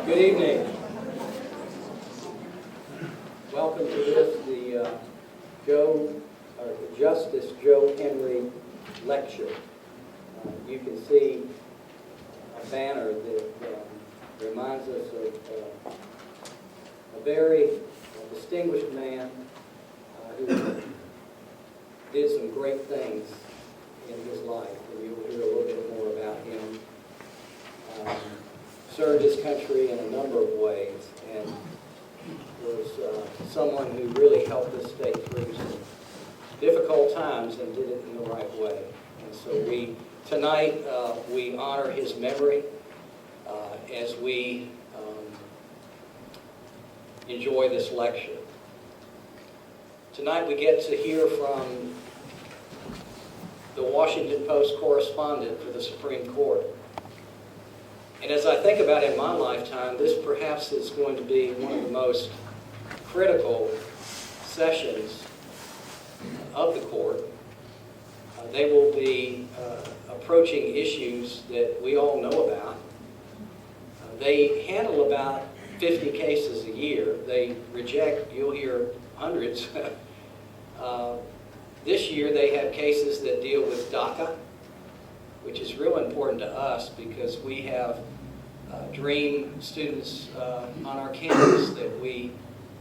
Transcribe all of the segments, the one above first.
Good evening. Welcome to the Justice Joe Henry lecture. You can see a banner that reminds us of a very distinguished man who did some great things in his life, and you'll hear a little bit more about him. Served his country in a number of ways, and was someone who really helped us stay through some difficult times and did it in the right way. And so tonight we honor his memory as we enjoy this lecture. Tonight we get to hear from the Washington Post correspondent for the Supreme Court. And as I think about in my lifetime, this perhaps is going to be one of the most critical sessions of the court. They will be approaching issues that we all know about. They handle about 50 cases a year. They reject, you'll hear hundreds. This year they have cases that deal with DACA, which is real important to us because we have dream students on our campus that we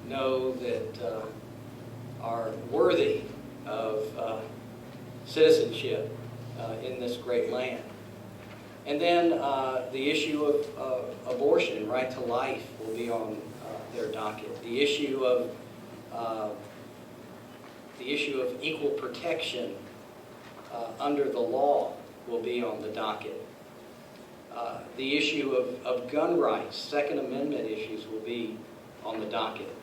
know that are worthy of citizenship in this great land. And then the issue of abortion, right to life, will be on their docket. The issue of equal protection under the law will be on the docket. The issue of gun rights, Second Amendment issues will be on the docket.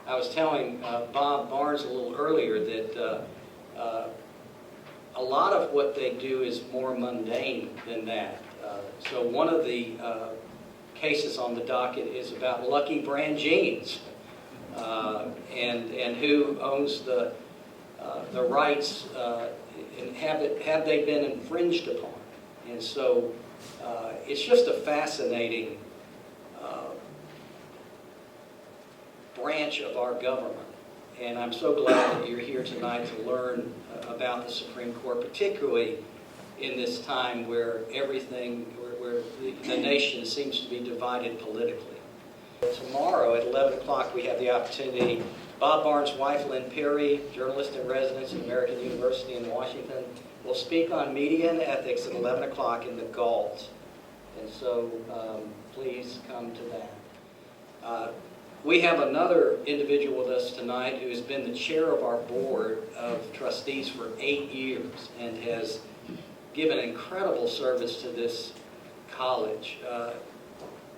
I was telling Bob Barnes a little earlier that a lot of what they do is more mundane than that. So one of the cases on the docket is about Lucky Brand jeans and who owns the rights and have they been infringed upon. And so it's just a fascinating branch of our government. And I'm so glad that you're here tonight to learn about the Supreme Court, particularly in this time where where the nation seems to be divided politically. Tomorrow at 11 o'clock we have the opportunity. Bob Barnes' wife, Lynn Perry, journalist in residence at American University in Washington, will speak on media and ethics at 11 o'clock in the Galt. And so please come to that. We have another individual with us tonight who has been the chair of our board of trustees for 8 years and has given incredible service to this college.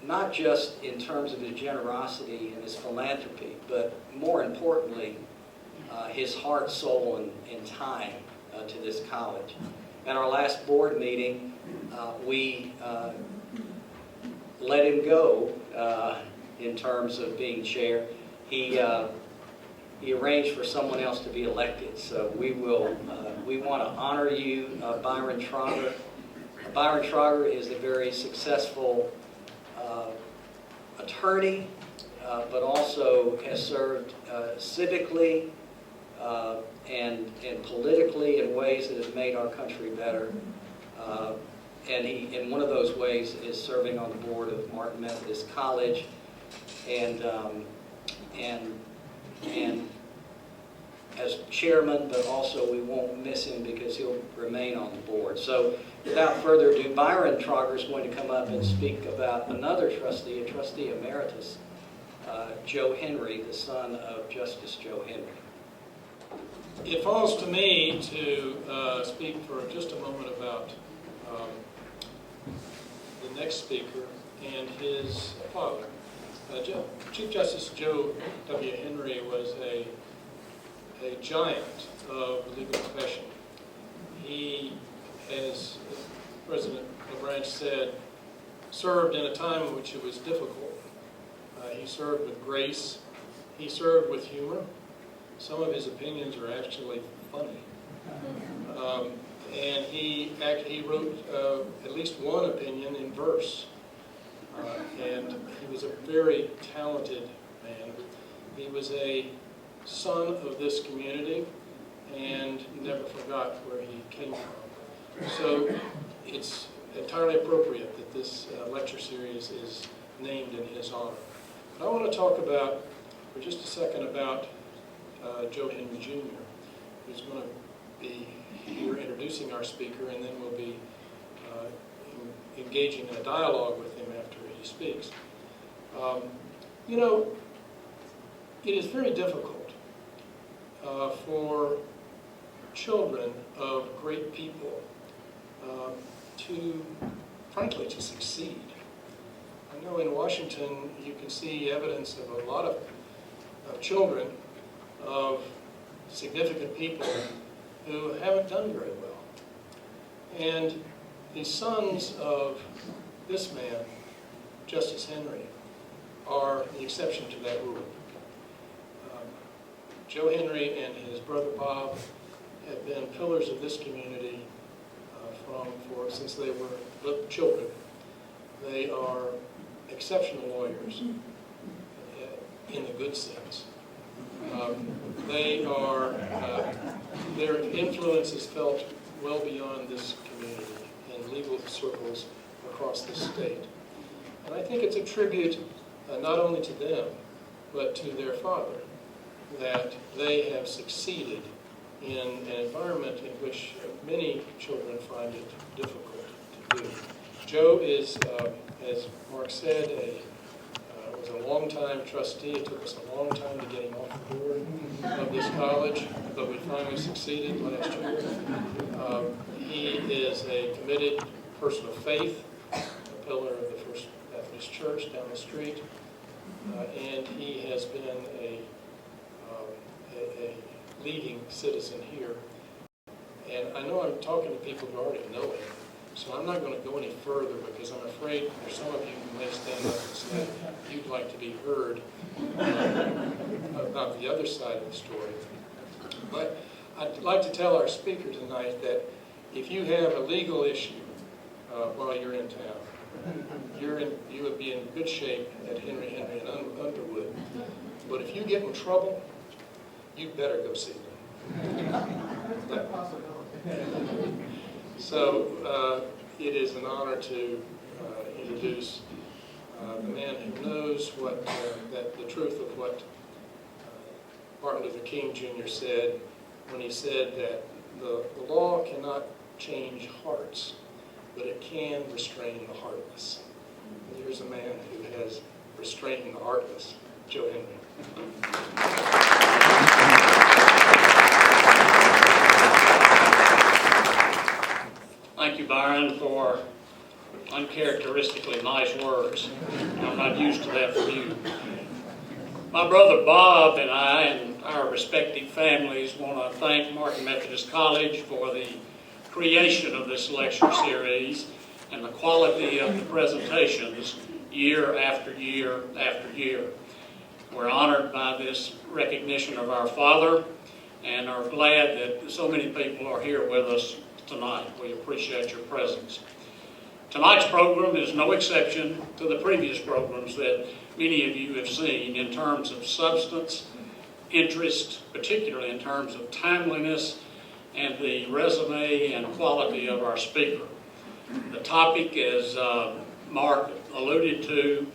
Not just in terms of his generosity and his philanthropy, but more importantly, his heart, soul, and time to this college. At our last board meeting, we let him go in terms of being chair. He arranged for someone else to be elected, so we want to honor you, Byron Trauger. Byron Trauger is a very successful attorney, but also has served civically and politically in ways that have made our country better. And he, in one of those ways, is serving on the board of Martin Methodist College, and as chairman, but also we won't miss him because he'll remain on the board. So without further ado, Byron Trauger is going to come up and speak about another trustee, a trustee emeritus, Joe Henry, the son of Justice Joe Henry. It falls to me to speak for just a moment about the next speaker and his father. Chief Justice Joe W. Henry was a giant of the legal profession. He, as President LaBranch said, served in a time in which it was difficult. He served with grace. He served with humor. Some of his opinions are actually funny. And he wrote at least one opinion in verse. And he was a very talented man. He was a son of this community and never forgot where he came from. So it's entirely appropriate that this lecture series is named in his honor. But I want to talk about, for just a second, about Joe Henry Jr., who's going to be here introducing our speaker, and then we'll be engaging in a dialogue with him after he speaks. You know, it is very difficult for children of great people to, frankly, to succeed. I know in Washington you can see evidence of a lot of children of significant people who haven't done very well. And the sons of this man, Justice Henry, are the exception to that rule. Joe Henry and his brother Bob have been pillars of this community since they were little children. They are exceptional lawyers in the good sense. Their influence is felt well beyond this community in legal circles across the state. And I think it's a tribute not only to them, but to their father, that they have succeeded in an environment in which many children find it difficult to do. Joe is, as Mark said, was a long-time trustee. It took us a long time to get him off the board of this college, but we finally succeeded last year. He is a committed person of faith, a pillar of the First Methodist Church down the street, and he has been a leading citizen here. And I know I'm talking to people who already know him, so I'm not going to go any further because I'm afraid there's some of you who may stand up and say you'd like to be heard about the other side of the story. But I'd like to tell our speaker tonight that if you have a legal issue while you're in town, you would be in good shape at Henry and Underwood. But if you get in trouble, you better go see them. So it is an honor to introduce the man who knows that the truth of what Martin Luther King Jr. said when he said that the law cannot change hearts, but it can restrain the heartless. And here's a man who has restrained the heartless, Joe Henry. Thank you, Byron, for uncharacteristically nice words. I'm not used to that from you. My brother Bob and I and our respective families want to thank Martin Methodist College for the creation of this lecture series and the quality of the presentations year after year after year. We're honored by this recognition of our father and are glad that so many people are here with us tonight. We appreciate your presence. Tonight's program is no exception to the previous programs that many of you have seen in terms of substance, interest, particularly in terms of timeliness, and the resume and quality of our speaker. The topic, as Mark alluded to,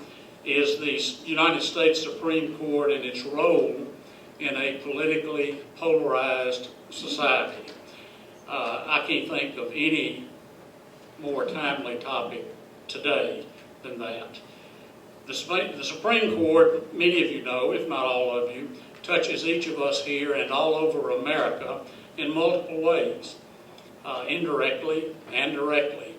is the United States Supreme Court and its role in a politically polarized society. I can't think of any more timely topic today than that. The Supreme Court, many of you know, if not all of you, touches each of us here and all over America in multiple ways, indirectly and directly.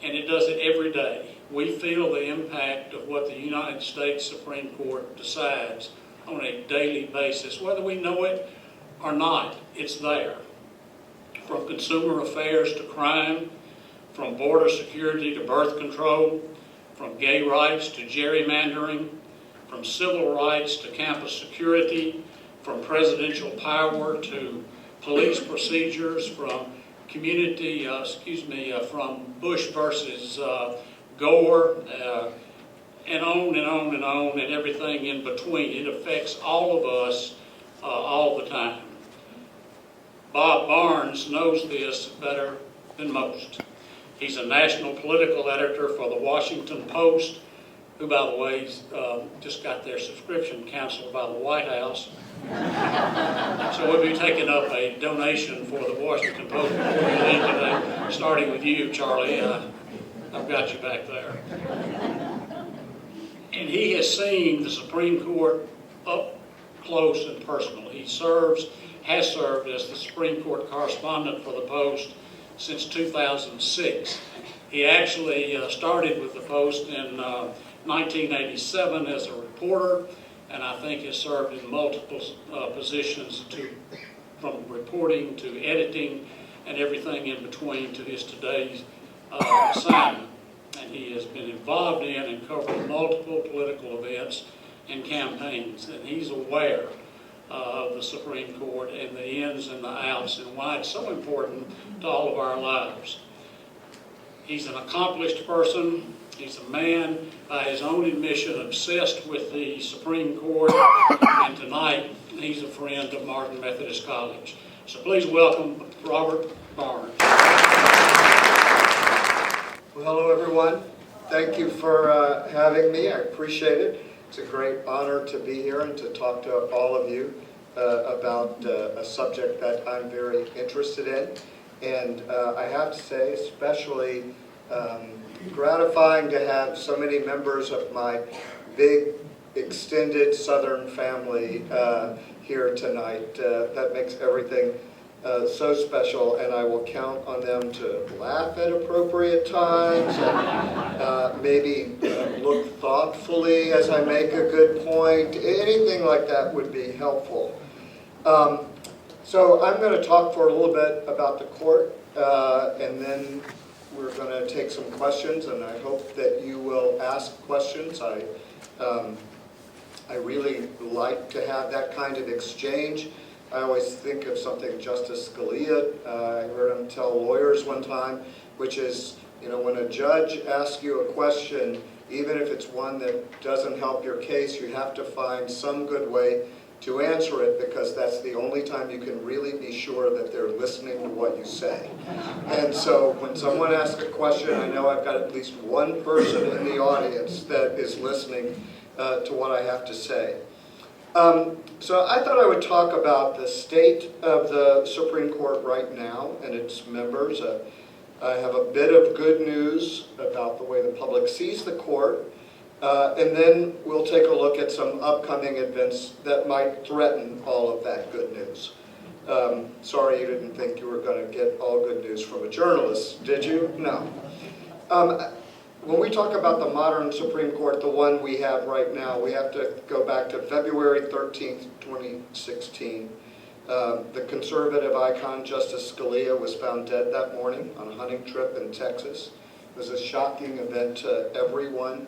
And it does it every day. We feel the impact of what the United States Supreme Court decides on a daily basis. Whether we know it or not, it's there. From consumer affairs to crime, from border security to birth control, from gay rights to gerrymandering, from civil rights to campus security, from presidential power to police procedures, from from Bush versus Gore, and on and on and on, and everything in between. It affects all of us all the time. Bob Barnes knows this better than most. He's a national political editor for the Washington Post, who, by the way, just got their subscription canceled by the White House. So we'll be taking up a donation for the Washington Post before we leave today, starting with you, Charlie. I've got you back there. And he has seen the Supreme Court up close and personal. He has served as the Supreme Court correspondent for the Post since 2006. He actually started with the Post in 1987 as a reporter, and I think has served in multiple positions from reporting to editing and everything in between to his today's assignment. And he has been involved in and covered multiple political events and campaigns, and he's aware of the Supreme Court and the ins and the outs and why it's so important to all of our lives. He's an accomplished person. He's a man, by his own admission, obsessed with the Supreme Court, and tonight he's a friend of Martin Methodist College. So please welcome Robert Barnes. Well, hello, everyone. Thank you for having me. I appreciate it. It's a great honor to be here and to talk to all of you about a subject that I'm very interested in. And I have to say, especially gratifying to have so many members of my big, extended Southern family here tonight. That makes everything so special, and I will count on them to laugh at appropriate times and maybe look thoughtfully as I make a good point. Anything like that would be helpful. So I'm going to talk for a little bit about the court, and then we're going to take some questions, and I hope that you will ask questions. I really like to have that kind of exchange. I always think of something Justice Scalia, I heard him tell lawyers one time, which is, you know, when a judge asks you a question, even if it's one that doesn't help your case, you have to find some good way to answer it, because that's the only time you can really be sure that they're listening to what you say. And so when someone asks a question, I know I've got at least one person in the audience that is listening to what I have to say. So I thought I would talk about the state of the Supreme Court right now and its members. I have a bit of good news about the way the public sees the court, and then we'll take a look at some upcoming events that might threaten all of that good news. Sorry you didn't think you were going to get all good news from a journalist, did you? No. When we talk about the modern Supreme Court, the one we have right now, we have to go back to February 13th, 2016. The conservative icon, Justice Scalia, was found dead that morning on a hunting trip in Texas. It was a shocking event to everyone,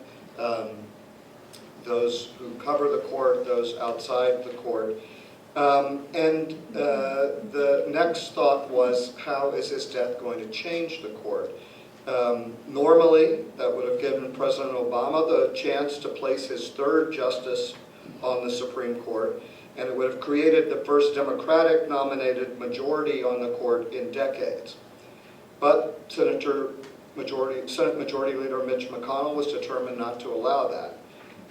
those who cover the court, those outside the court. And the next thought was, how is his death going to change the court? Normally, that would have given President Obama the chance to place his third justice on the Supreme Court, and it would have created the first Democratic-nominated majority on the court in decades. But Senate Majority Leader Mitch McConnell was determined not to allow that.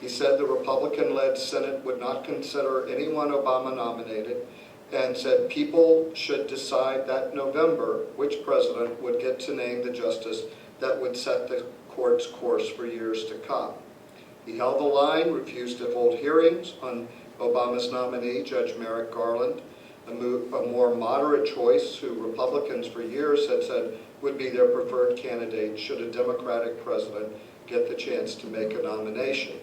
He said the Republican-led Senate would not consider anyone Obama nominated, and said people should decide that November which president would get to name the justice that would set the court's course for years to come. He held the line, refused to hold hearings on Obama's nominee, Judge Merrick Garland, a more moderate choice who Republicans for years had said would be their preferred candidate should a Democratic president get the chance to make a nomination.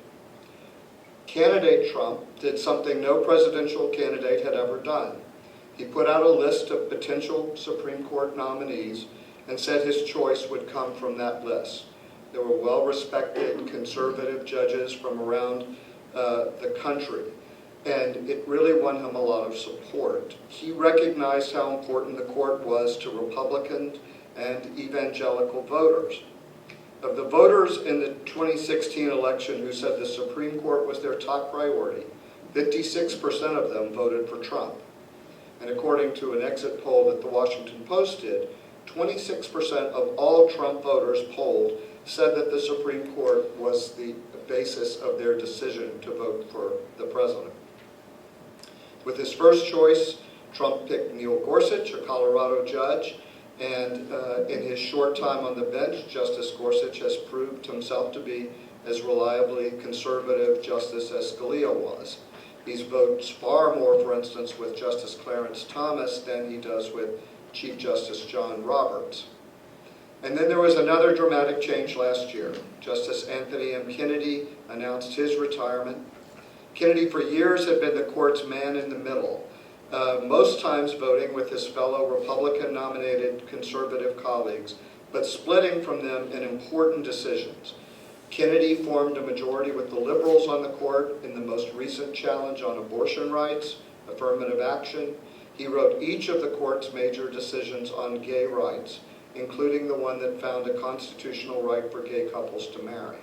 Candidate Trump did something no presidential candidate had ever done. He put out a list of potential Supreme Court nominees and said his choice would come from that list. There were well-respected conservative judges from around the country, and it really won him a lot of support. He recognized how important the court was to Republicans and evangelical voters. Of the voters in the 2016 election who said the Supreme Court was their top priority, 56% of them voted for Trump. And according to an exit poll that the Washington Post did, 26% of all Trump voters polled said that the Supreme Court was the basis of their decision to vote for the president. With his first choice, Trump picked Neil Gorsuch, a Colorado judge, and in his short time on the bench, Justice Gorsuch has proved himself to be as reliably conservative justice as Scalia was. He votes far more, for instance, with Justice Clarence Thomas than he does with Chief Justice John Roberts. And then there was another dramatic change last year. Justice Anthony M. Kennedy announced his retirement. Kennedy for years had been the court's man in the middle, most times voting with his fellow Republican-nominated conservative colleagues, but splitting from them in important decisions. Kennedy formed a majority with the liberals on the court in the most recent challenge on abortion rights, affirmative action. He wrote each of the court's major decisions on gay rights, including the one that found a constitutional right for gay couples to marry.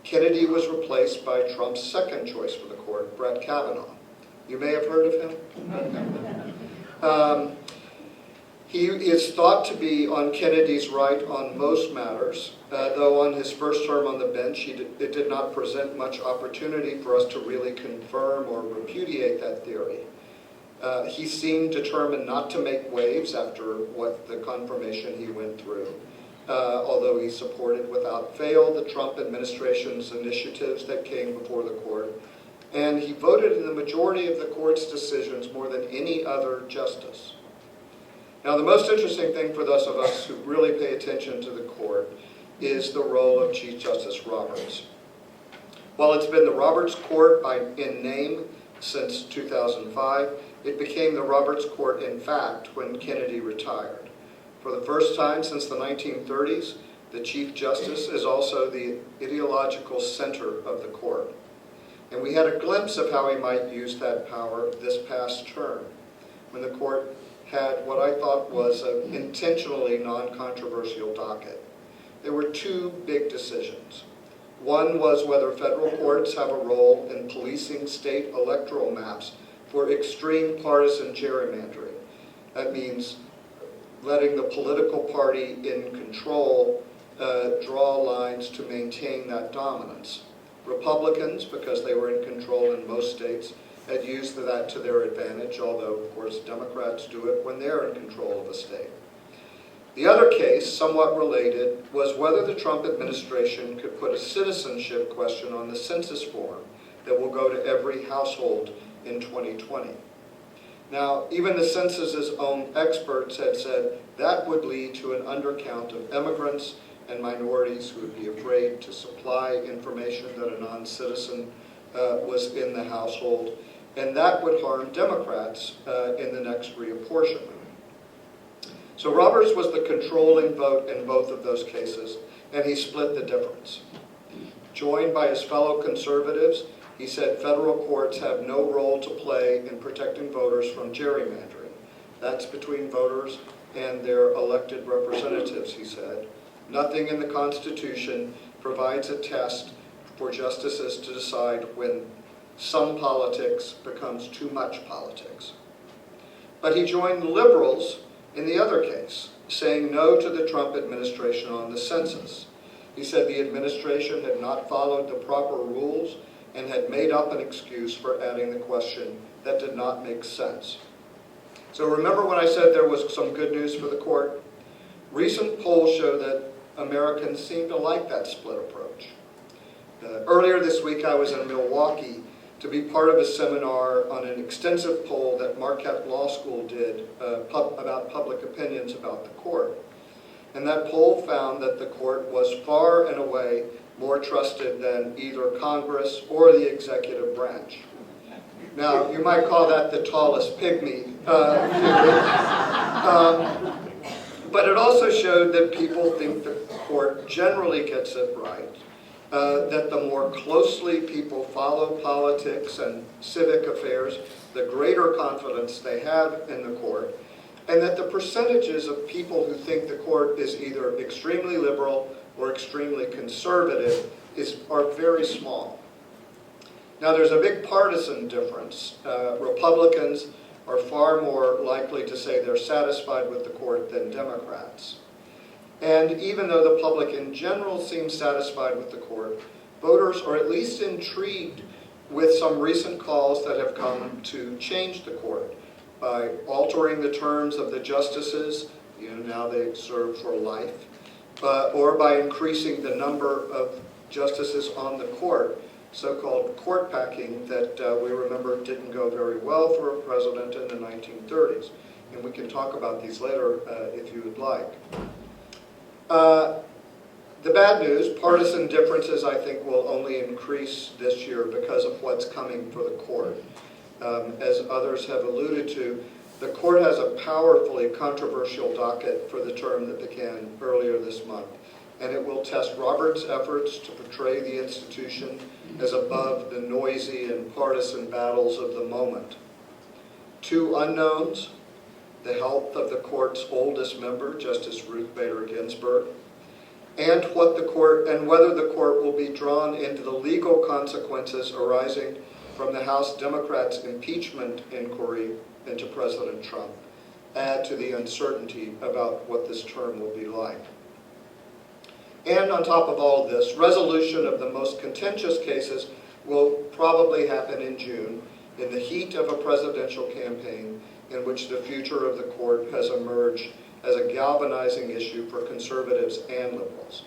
Kennedy was replaced by Trump's second choice for the court, Brett Kavanaugh. You may have heard of him. He is thought to be on Kennedy's right on most matters, though on his first term on the bench, it did not present much opportunity for us to really confirm or repudiate that theory. He seemed determined not to make waves after what the confirmation he went through, although he supported without fail the Trump administration's initiatives that came before the court. And he voted in the majority of the court's decisions more than any other justice. Now, the most interesting thing for those of us who really pay attention to the court is the role of Chief Justice Roberts. While it's been the Roberts Court in name since 2005, it became the Roberts Court in fact when Kennedy retired. For the first time since the 1930s, the Chief Justice is also the ideological center of the court. And we had a glimpse of how he might use that power this past term, when the court had what I thought was an intentionally non-controversial docket. There were two big decisions. One was whether federal courts have a role in policing state electoral maps for extreme partisan gerrymandering. That means letting the political party in control draw lines to maintain that dominance. Republicans, because they were in control in most states, had used that to their advantage, although, of course, Democrats do it when they're in control of a state. The other case, somewhat related, was whether the Trump administration could put a citizenship question on the census form that will go to every household in 2020. Now, even the census's own experts had said that would lead to an undercount of immigrants and minorities who would be afraid to supply information that a non-citizen was in the household, and that would harm Democrats in the next reapportionment. So Roberts was the controlling vote in both of those cases, and he split the difference. Joined by his fellow conservatives, he said federal courts have no role to play in protecting voters from gerrymandering. That's between voters and their elected representatives, he said. Nothing in the Constitution provides a test for justices to decide when some politics becomes too much politics. But he joined the liberals in the other case, saying no to the Trump administration on the census. He said the administration had not followed the proper rules and had made up an excuse for adding the question that did not make sense. So remember when I said there was some good news for the court? Recent polls show that Americans seem to like that split approach. Earlier this week I was in Milwaukee to be part of a seminar on an extensive poll that Marquette Law School did about public opinions about the court. And that poll found that the court was far and away more trusted than either Congress or the executive branch. Now, you might call that the tallest pygmy theory. But it also showed that people think the court generally gets it right, that the more closely people follow politics and civic affairs, the greater confidence they have in the court, and that the percentages of people who think the court is either extremely liberal or extremely conservative are very small. Now, there's a big partisan difference. Republicans are far more likely to say they're satisfied with the court than Democrats. And even though the public in general seems satisfied with the court, voters are at least intrigued with some recent calls that have come to change the court by altering the terms of the justices, now they serve for life, or by increasing the number of justices on the court, so-called court packing that we remember didn't go very well for a president in the 1930s. And we can talk about these later if you would like. The bad news, partisan differences, I think, will only increase this year because of what's coming for the court. As others have alluded to, the court has a powerfully controversial docket for the term that began earlier this month, and it will test Roberts' efforts to portray the institution as above the noisy and partisan battles of the moment. Two unknowns: the health of the court's oldest member, Justice Ruth Bader Ginsburg, and whether the court will be drawn into the legal consequences arising from the House Democrats' impeachment inquiry into President Trump, add to the uncertainty about what this term will be like. And on top of all this, resolution of the most contentious cases will probably happen in June, in the heat of a presidential campaign in which the future of the court has emerged as a galvanizing issue for conservatives and liberals.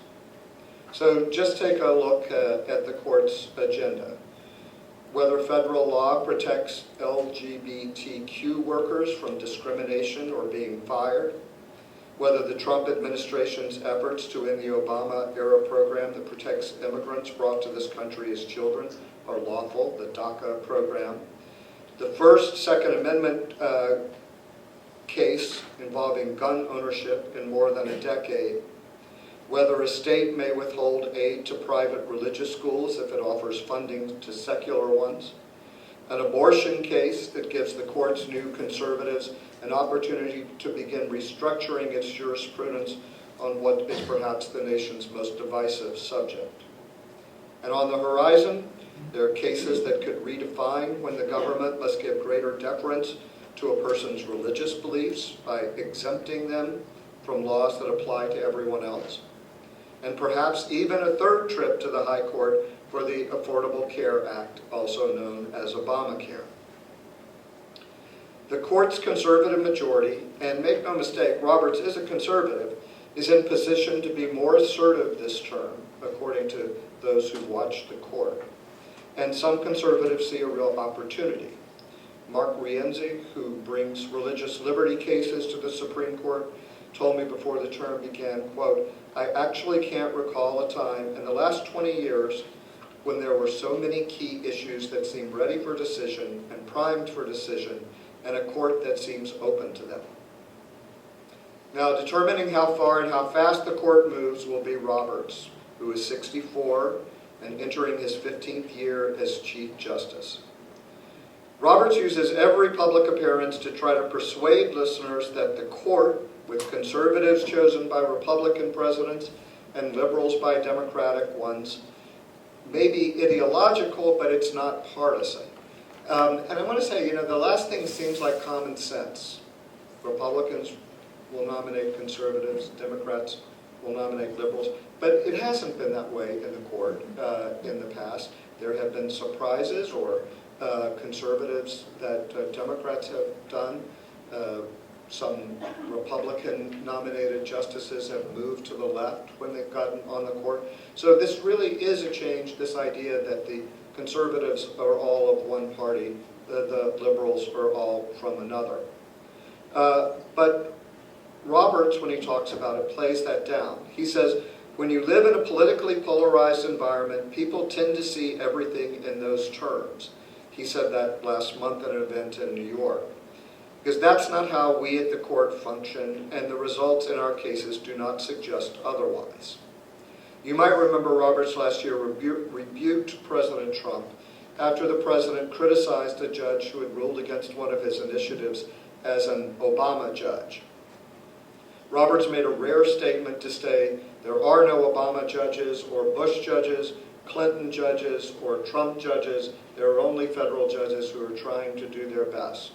So just take a look at the court's agenda. Whether federal law protects LGBTQ workers from discrimination or being fired, whether the Trump administration's efforts to end the Obama-era program that protects immigrants brought to this country as children are lawful, the DACA program, the first Second Amendment case involving gun ownership in more than a decade, whether a state may withhold aid to private religious schools if it offers funding to secular ones, an abortion case that gives the court's new conservatives an opportunity to begin restructuring its jurisprudence on what is perhaps the nation's most divisive subject. And on the horizon, there are cases that could redefine when the government must give greater deference to a person's religious beliefs by exempting them from laws that apply to everyone else. And perhaps even a third trip to the High Court for the Affordable Care Act, also known as Obamacare. The court's conservative majority, and make no mistake, Roberts is a conservative, is in position to be more assertive this term, according to those who watched the court. And some conservatives see a real opportunity. Mark Rienzi, who brings religious liberty cases to the Supreme Court, told me before the term began, quote, "I actually can't recall a time in the last 20 years when there were so many key issues that seemed ready for decision and primed for decision, and a court that seems open to them." Now, determining how far and how fast the court moves will be Roberts, who is 64 and entering his 15th year as Chief Justice. Roberts uses every public appearance to try to persuade listeners that the court, with conservatives chosen by Republican presidents and liberals by Democratic ones, may be ideological, but it's not partisan. And I want to say, the last thing seems like common sense. Republicans will nominate conservatives, Democrats will nominate liberals, but it hasn't been that way in the court in the past. There have been surprises or conservatives that Democrats have done. Some Republican-nominated justices have moved to the left when they've gotten on the court. So this really is a change, this idea that the conservatives are all of one party, the liberals are all from another. But Roberts, when he talks about it, plays that down. He says, when you live in a politically polarized environment, people tend to see everything in those terms. He said that last month at an event in New York. Because that's not how we at the court function, and the results in our cases do not suggest otherwise. You might remember Roberts last year rebuked President Trump after the president criticized a judge who had ruled against one of his initiatives as an Obama judge. Roberts made a rare statement to say there are no Obama judges or Bush judges, Clinton judges or Trump judges. There are only federal judges who are trying to do their best.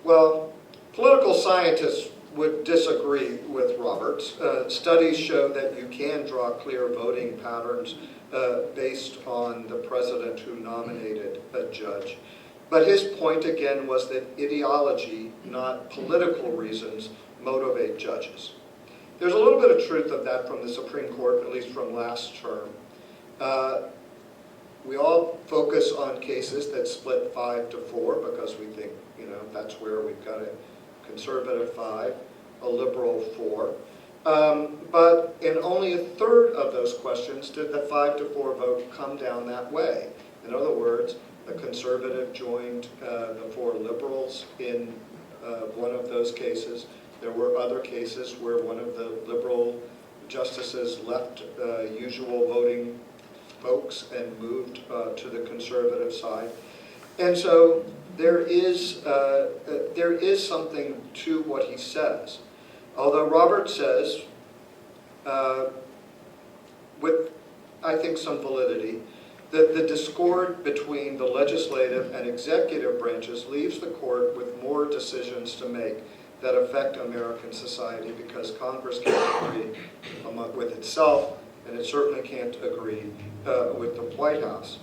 Well, political scientists would disagree with Roberts. Studies show that you can draw clear voting patterns based on the president who nominated a judge. But his point again was that ideology, not political reasons, motivate judges. There's a little bit of truth of that from the Supreme Court, at least from last term. We all focus on cases that split 5-4 because we think, that's where we've got a conservative 5, a liberal 4. But in only a third of those questions did the 5-4 vote come down that way. In other words, the conservative joined the 4 liberals in one of those cases. There were other cases where one of the liberal justices left usual voting folks and moved to the conservative side. And so there is something to what he says. Although Roberts says, with I think some validity, that the discord between the legislative and executive branches leaves the court with more decisions to make that affect American society because Congress can't agree with itself, and it certainly can't agree with the White House.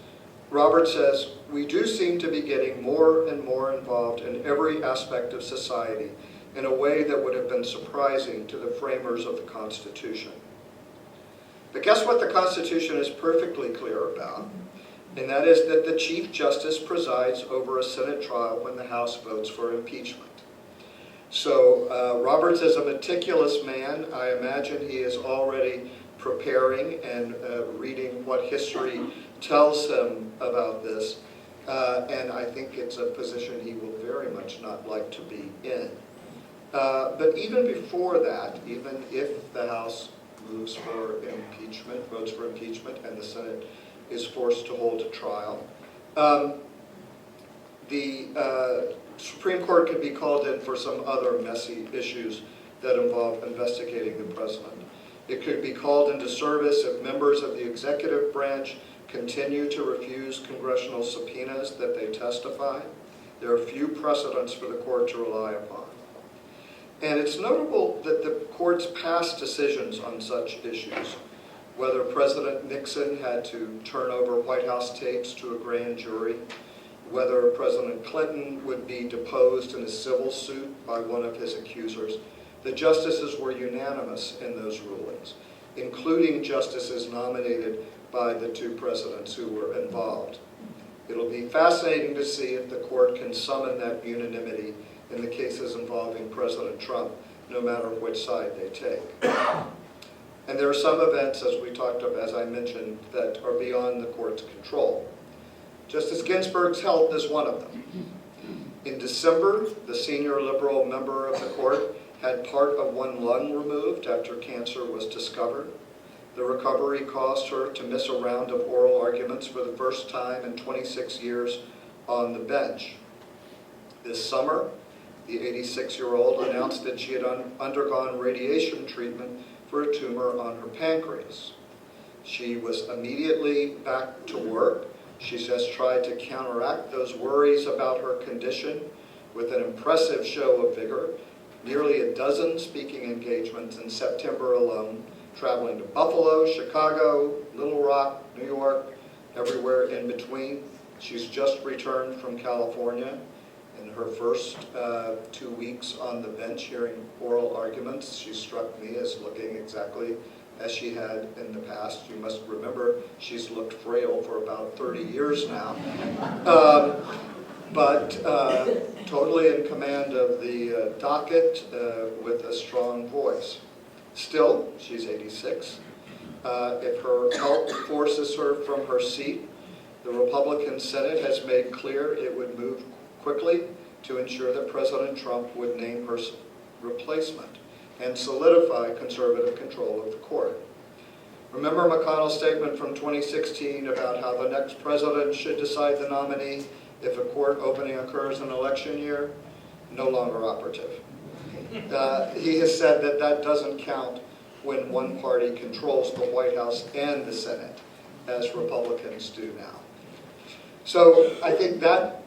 Roberts says, we do seem to be getting more and more involved in every aspect of society in a way that would have been surprising to the framers of the Constitution. But guess what the Constitution is perfectly clear about? And that is that the Chief Justice presides over a Senate trial when the House votes for impeachment. So Roberts is a meticulous man. I imagine he is already preparing and reading what history tells him about this. And I think it's a position he will very much not like to be in. But even before that, even if the House moves for impeachment, votes for impeachment, and the Senate is forced to hold a trial, the Supreme Court could be called in for some other messy issues that involve investigating the president. It could be called into service if members of the executive branch continue to refuse congressional subpoenas that they testify. There are few precedents for the court to rely upon. And it's notable that the court's past decisions on such issues, whether President Nixon had to turn over White House tapes to a grand jury, whether President Clinton would be deposed in a civil suit by one of his accusers, the justices were unanimous in those rulings, including justices nominated by the 2 presidents who were involved. It'll be fascinating to see if the court can summon that unanimity in the cases involving President Trump, no matter which side they take. And there are some events, as we talked about, as I mentioned, that are beyond the court's control. Justice Ginsburg's health is one of them. In December, the senior liberal member of the court had part of one lung removed after cancer was discovered. The recovery caused her to miss a round of oral arguments for the first time in 26 years on the bench. This summer, the 86-year-old announced that she had undergone radiation treatment for a tumor on her pancreas. She was immediately back to work. She says tried to counteract those worries about her condition with an impressive show of vigor, nearly a dozen speaking engagements in September alone, traveling to Buffalo, Chicago, Little Rock, New York, everywhere in between. She's just returned from California. In her first 2 weeks on the bench hearing oral arguments, she struck me as looking exactly as she had in the past. You must remember she's looked frail for about 30 years now. But totally in command of the docket with a strong voice. Still, she's 86. If her health forces her from her seat, the Republican Senate has made clear it would move quickly to ensure that President Trump would name her replacement and solidify conservative control of the court. Remember McConnell's statement from 2016 about how the next president should decide the nominee if a court opening occurs in an election year? No longer operative. he has said that that doesn't count when one party controls the White House and the Senate, as Republicans do now. So I think that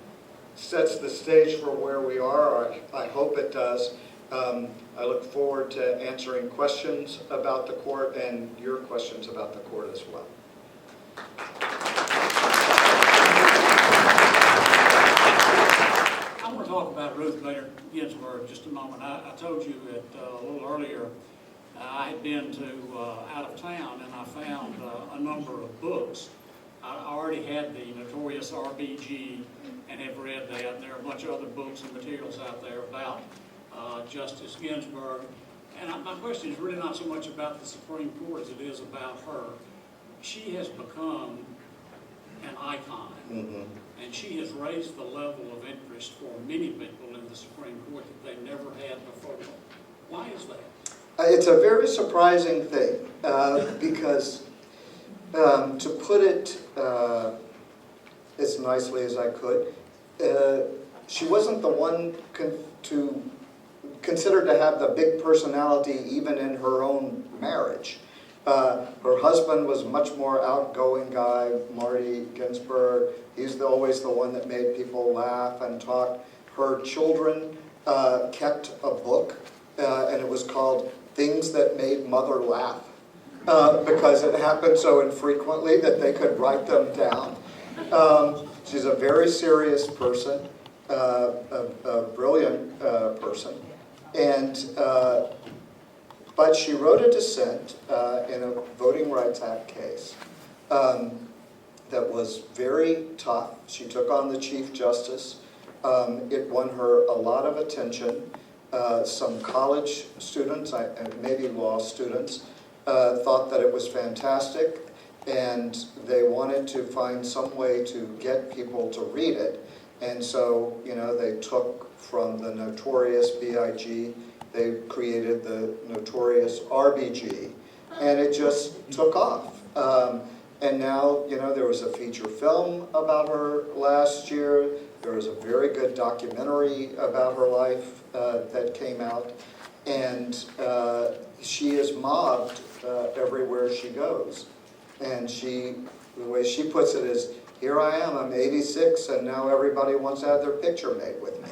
sets the stage for where we are. I hope it does. I look forward to answering questions about the court and your questions about the court as well. I want to talk about Ruth Bader Ginsburg just a moment. I told you that a little earlier I had been to out of town, and I found a number of books. I already had the notorious RBG and have read that, and there are a bunch of other books and materials out there about Justice Ginsburg. And my question is really not so much about the Supreme Court as it is about her. She has become an icon, and she has raised the level of interest for many people in the Supreme Court that they never had before. Why is that? It's a very surprising thing because, to put it as nicely as I could, she wasn't the one considered to have the big personality even in her own marriage. Her husband was a much more outgoing guy, Marty Ginsburg. He's always the one that made people laugh and talk. Her children kept a book, and it was called Things That Made Mother Laugh, because it happened so infrequently that they could write them down. She's a very serious person, a brilliant person, and but she wrote a dissent in a Voting Rights Act case that was very tough. She took on the Chief Justice. It won her a lot of attention. Some college students, maybe law students, thought that it was fantastic, and they wanted to find some way to get people to read it. And so, they took from the notorious BIG, they created the notorious RBG, and it just took off. And now, there was a feature film about her last year. There was a very good documentary about her life that came out. And she is mobbed everywhere she goes. And the way she puts it is, here I am, I'm 86, and now everybody wants to have their picture made with me.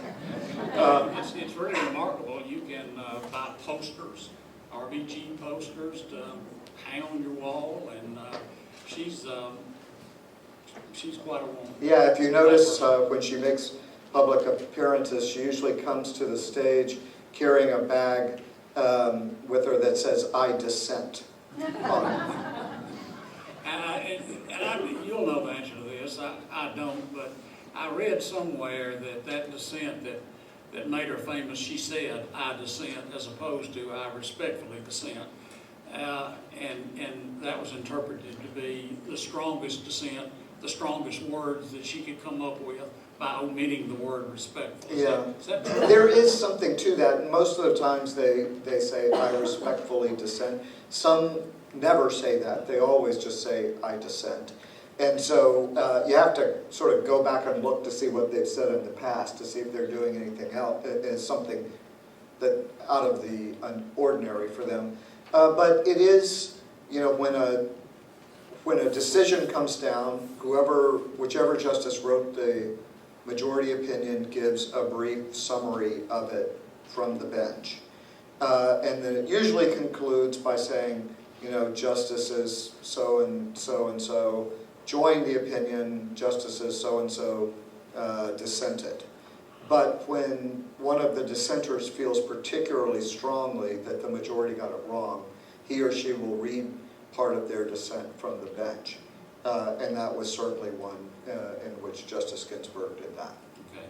It's really remarkable. You can buy posters, RBG posters, to hang on your wall, and she's quite a woman. Yeah, if you notice when she makes public appearances, she usually comes to the stage carrying a bag with her that says, I dissent on it. And you'll know the answer to this, I don't, but I read somewhere that dissent that made her famous, she said, I dissent, as opposed to I respectfully dissent. And that was interpreted to be the strongest dissent, the strongest words that she could come up with by omitting the word respectfully. Yeah, is that there is something to that. And most of the times they say, I respectfully dissent. Some never say that. They always just say, I dissent. And so you have to sort of go back and look to see what they've said in the past to see if they're doing anything else, something that out of the ordinary for them. But it is, when a decision comes down, whichever justice wrote the majority opinion gives a brief summary of it from the bench. And then it usually concludes by saying, justices so and so joined the opinion, justices so and so dissented. But when one of the dissenters feels particularly strongly that the majority got it wrong, he or she will read part of their dissent from the bench. And that was certainly one in which Justice Ginsburg did that. Okay.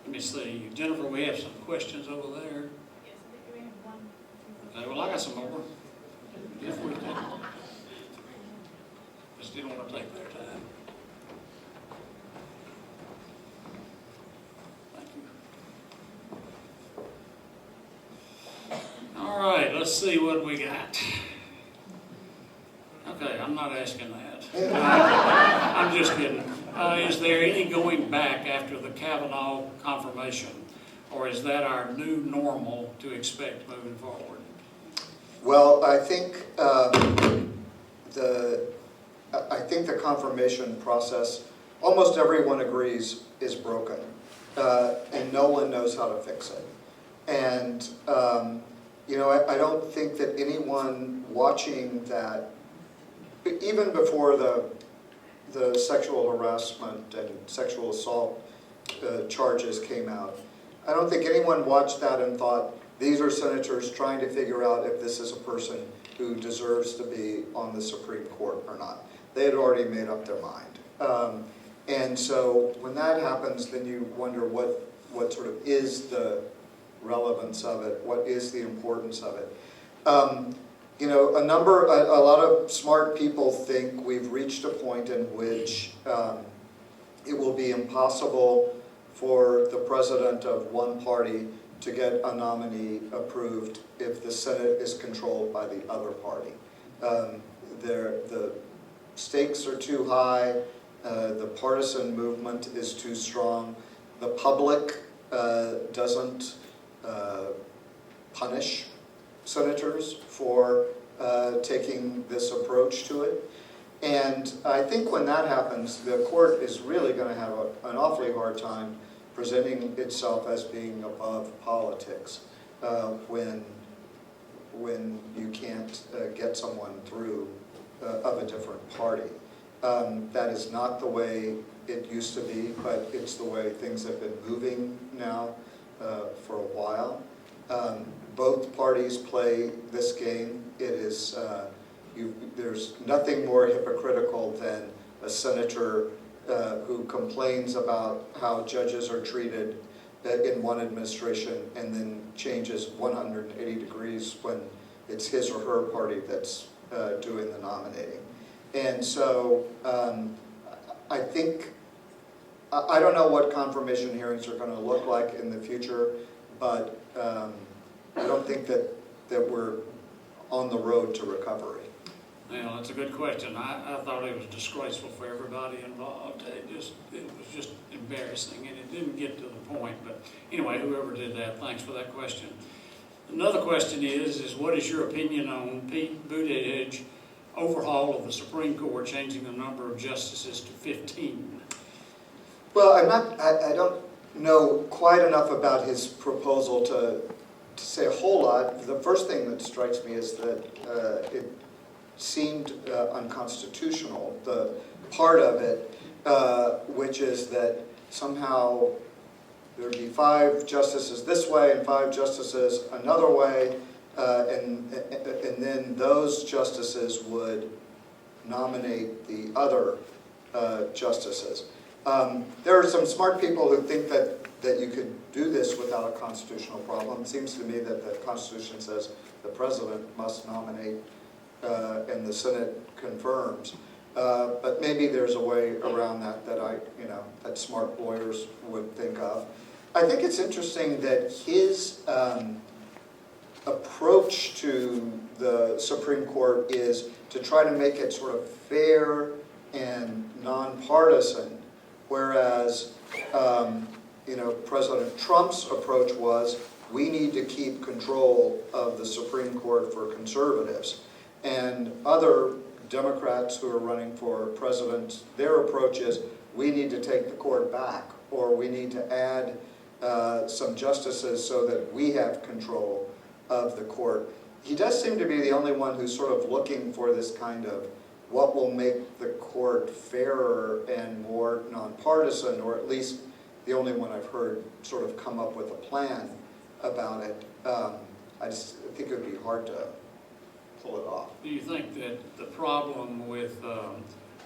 Let me see. Jennifer, we have some questions over there. Yes, we have one. Okay, well, I got some more. If we can. Just didn't want to take their time. Thank you. All right, let's see what we got. Okay, I'm not asking that. I'm just kidding. Is there any going back after the Kavanaugh confirmation Or is that our new normal to expect moving forward? Well, I think the confirmation process, almost everyone agrees, is broken, and no one knows how to fix it. And you know, I don't think that anyone watching that, even before the sexual harassment and sexual assault charges came out, I don't think anyone watched that and thought, these are senators trying to figure out if this is a person who deserves to be on the Supreme Court or not. They had already made up their mind. And so when that happens, then you wonder what sort of is the relevance of it, what is the importance of it. You know, a lot of smart people think we've reached a point in which it will be impossible for the president of one party to get a nominee approved if the Senate is controlled by the other party. The stakes are too high, the partisan movement is too strong, the public doesn't punish senators for taking this approach to it. And I think when that happens, the court is really going to have an awfully hard time presenting itself as being above politics when you can't get someone through of a different party. That is not the way it used to be, but it's the way things have been moving now for a while. Both parties play this game. It is there's nothing more hypocritical than a senator who complains about how judges are treated in one administration and then changes 180 degrees when it's his or her party that's doing the nominating. And so I think, I don't know what confirmation hearings are going to look like in the future, but I don't think that we're on the road to recovery. Well, that's a good question. I thought it was disgraceful for everybody involved. It was just embarrassing, and it didn't get to the point. But anyway, whoever did that, thanks for that question. Another question is what is your opinion on Pete Buttigieg overhaul of the Supreme Court, changing the number of justices to 15? Well, I don't know quite enough about his proposal to say a whole lot. The first thing that strikes me is that it seemed unconstitutional. The part of it, which is that somehow there would be 5 justices this way and 5 justices another way, and then those justices would nominate the other justices. There are some smart people who think that you could do this without a constitutional problem. It seems to me that the Constitution says the president must nominate and the Senate confirms. But maybe there's a way around that that smart lawyers would think of. I think it's interesting that his approach to the Supreme Court is to try to make it sort of fair and nonpartisan, whereas President Trump's approach was, we need to keep control of the Supreme Court for conservatives. And other Democrats who are running for president, their approach is, we need to take the court back, or we need to add some justices so that we have control of the court. He does seem to be the only one who's sort of looking for this kind of what will make the court fairer and more nonpartisan, or at least the only one I've heard sort of come up with a plan about it. I think it would be hard to pull it off. Do you think that the problem with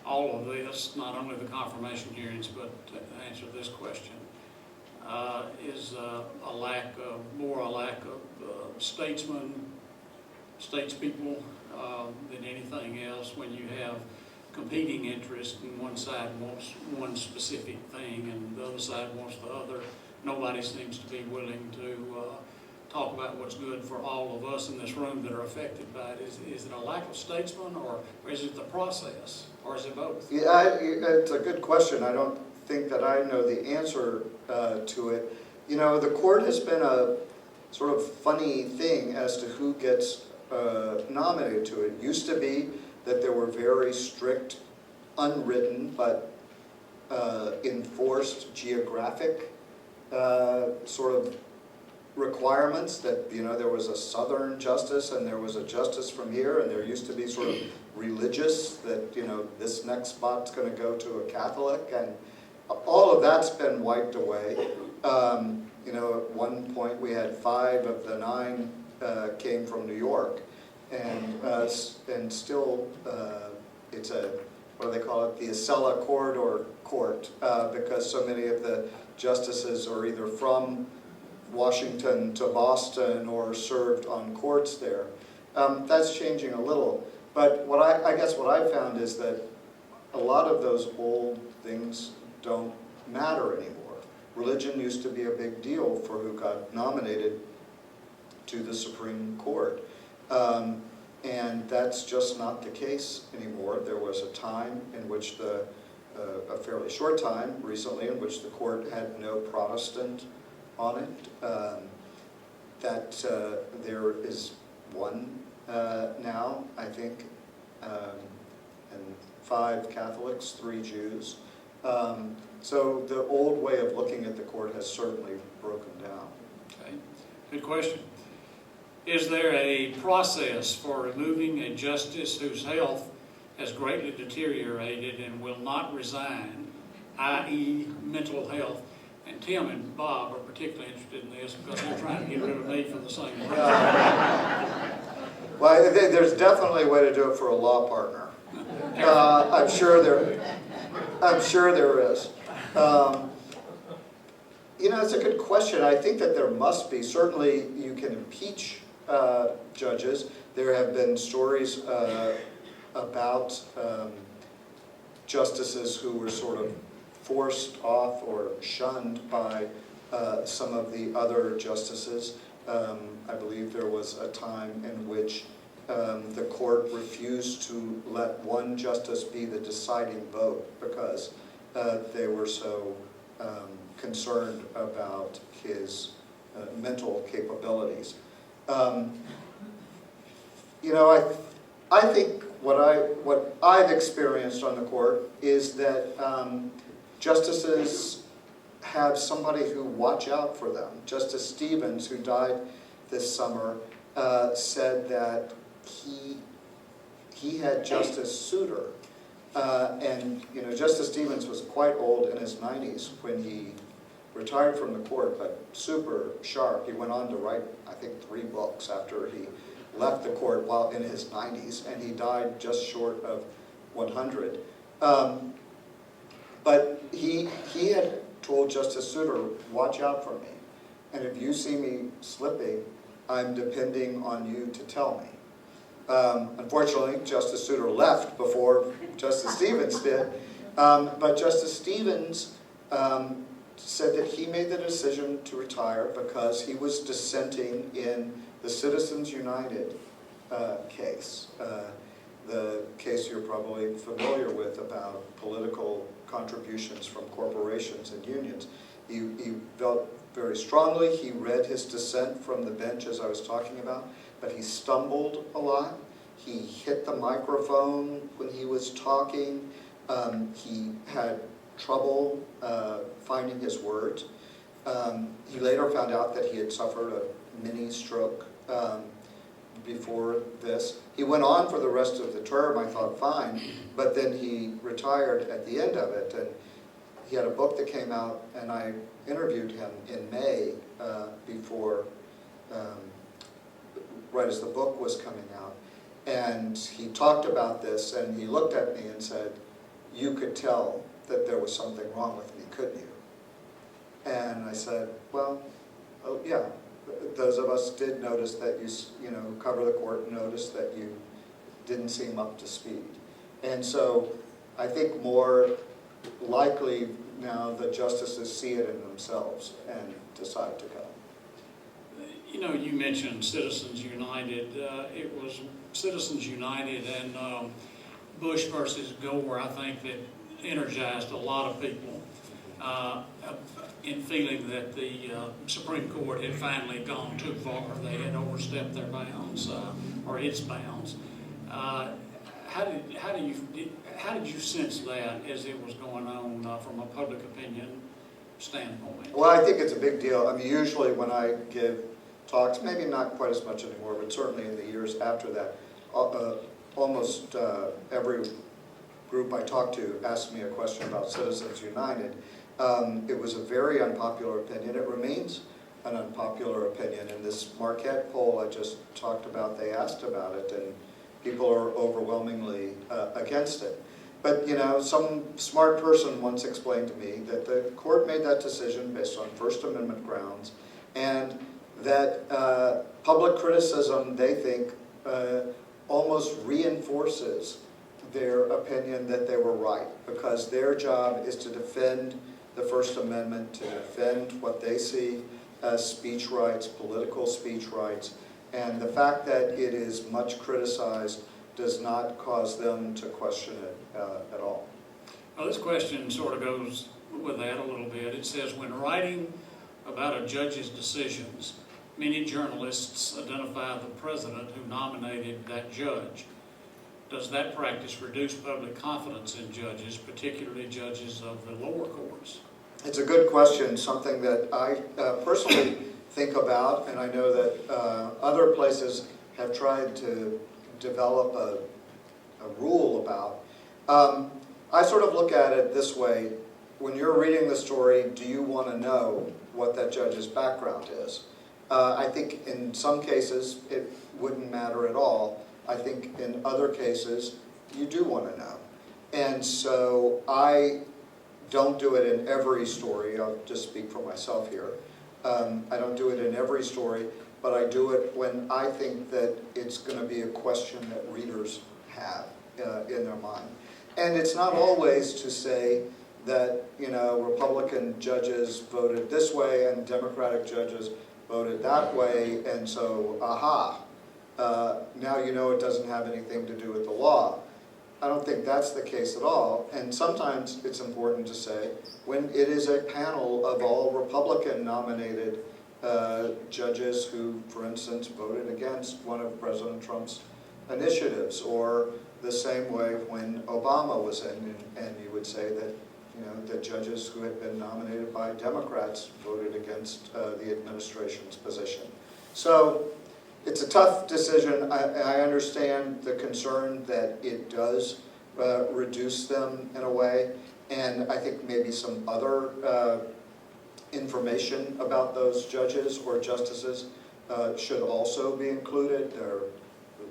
all of this, not only the confirmation hearings, but to answer this question, is a lack of statespeople than anything else? When you have competing interests and one side wants one specific thing and the other side wants the other, nobody seems to be willing to talk about what's good for all of us in this room that are affected by it. Is it a lack of statesmen, or is it the process, or is it both? Yeah, it's a good question. I don't think that I know the answer to it. You know, the court has been a sort of funny thing as to who gets nominated to it. It used to be that there were very strict, unwritten, but enforced geographic sort of requirements that, you know, there was a Southern justice and there was a justice from here, and there used to be sort of religious that, you know, this next spot's going to go to a Catholic, and all of that's been wiped away. You know, at one point we had 5 of the 9 came from New York, and still it's a, what do they call it, the Acela Corridor Court, because so many of the justices are either from Washington to Boston or served on courts there. That's changing a little, but what I guess what I found is that a lot of those old things don't matter anymore. Religion used to be a big deal for who got nominated to the Supreme Court, and that's just not the case anymore. There was a time in which a fairly short time recently in which the court had no Protestant on it. There is one now, I think, and 5 Catholics, 3 Jews. So the old way of looking at the court has certainly broken down. Okay, good question. Is there a process for removing a justice whose health has greatly deteriorated and will not resign, i.e. mental health? And Tim and Bob are particularly interested in this because they're trying to get rid of me for the same reason. Well, there's definitely a way to do it for a law partner. I'm sure there is. You know, it's a good question. I think that there must be. Certainly, you can impeach judges. There have been stories about justices who were sort of forced off or shunned by some of the other justices. I believe there was a time in which the court refused to let one justice be the deciding vote because they were so concerned about his mental capabilities. You know, I think what I've experienced on the court is that justices have somebody who watch out for them. Justice Stevens, who died this summer, said that he had Justice Souter, and you know, Justice Stevens was quite old, in his 90s when he retired from the court, but super sharp. He went on to write, I think, 3 books after he left the court while in his 90s, and he died just short of 100. But he had told Justice Souter, watch out for me, and if you see me slipping, I'm depending on you to tell me. Unfortunately, Justice Souter left before Justice Stevens did, but Justice Stevens said that he made the decision to retire because he was dissenting in the Citizens United case, the case you're probably familiar with about political contributions from corporations and unions. He felt very strongly. He read his dissent from the bench, as I was talking about, but he stumbled a lot. He hit the microphone when he was talking. He had trouble finding his words. He later found out that he had suffered a mini stroke before this. He went on for the rest of the term, I thought fine, but then he retired at the end of it, and he had a book that came out, and I interviewed him in May right as the book was coming out, and he talked about this, and he looked at me and said, you could tell that there was something wrong with me, couldn't you? And I said, well, oh, yeah. Those of us did notice that you know, cover the court, noticed that you didn't seem up to speed. And so I think more likely now the justices see it in themselves and decide to go. You know, you mentioned Citizens United. It was Citizens United and Bush versus Gore, I think, that energized a lot of people. in feeling that the Supreme Court had finally gone too far. They had overstepped their bounds, or its bounds. How did you sense that as it was going on from a public opinion standpoint? Well, I think it's a big deal. I mean, usually when I give talks, maybe not quite as much anymore, but certainly in the years after that, almost every group I talk to asks me a question about Citizens United. It was a very unpopular opinion. It remains an unpopular opinion. In this Marquette poll I just talked about, they asked about it, and people are overwhelmingly against it. But, you know, some smart person once explained to me that the court made that decision based on First Amendment grounds, and that public criticism, they think, almost reinforces their opinion that they were right, because their job is to defend the First Amendment, to defend what they see as speech rights, political speech rights, and the fact that it is much criticized does not cause them to question it at all. Well, this question sort of goes with that a little bit. It says, when writing about a judge's decisions, many journalists identify the president who nominated that judge. Does that practice reduce public confidence in judges, particularly judges of the lower courts? It's a good question, something that I personally think about, and I know that other places have tried to develop a rule about. I sort of look at it this way: when you're reading the story, do you want to know what that judge's background is? I think in some cases it wouldn't matter at all. I think in other cases you do want to know. And so I don't do it in every story. I'll just speak for myself here. I don't do it in every story, but I do it when I think that it's going to be a question that readers have in their mind. And it's not always to say that, you know, Republican judges voted this way and Democratic judges voted that way, and so, aha, now you know it doesn't have anything to do with the law. I don't think that's the case at all, and sometimes it's important to say when it is a panel of all Republican-nominated judges who, for instance, voted against one of President Trump's initiatives, or the same way when Obama was in, and you would say that, you know, the judges who had been nominated by Democrats voted against the administration's position. So it's a tough decision. I understand the concern that it does reduce them in a way, and I think maybe some other information about those judges or justices should also be included. The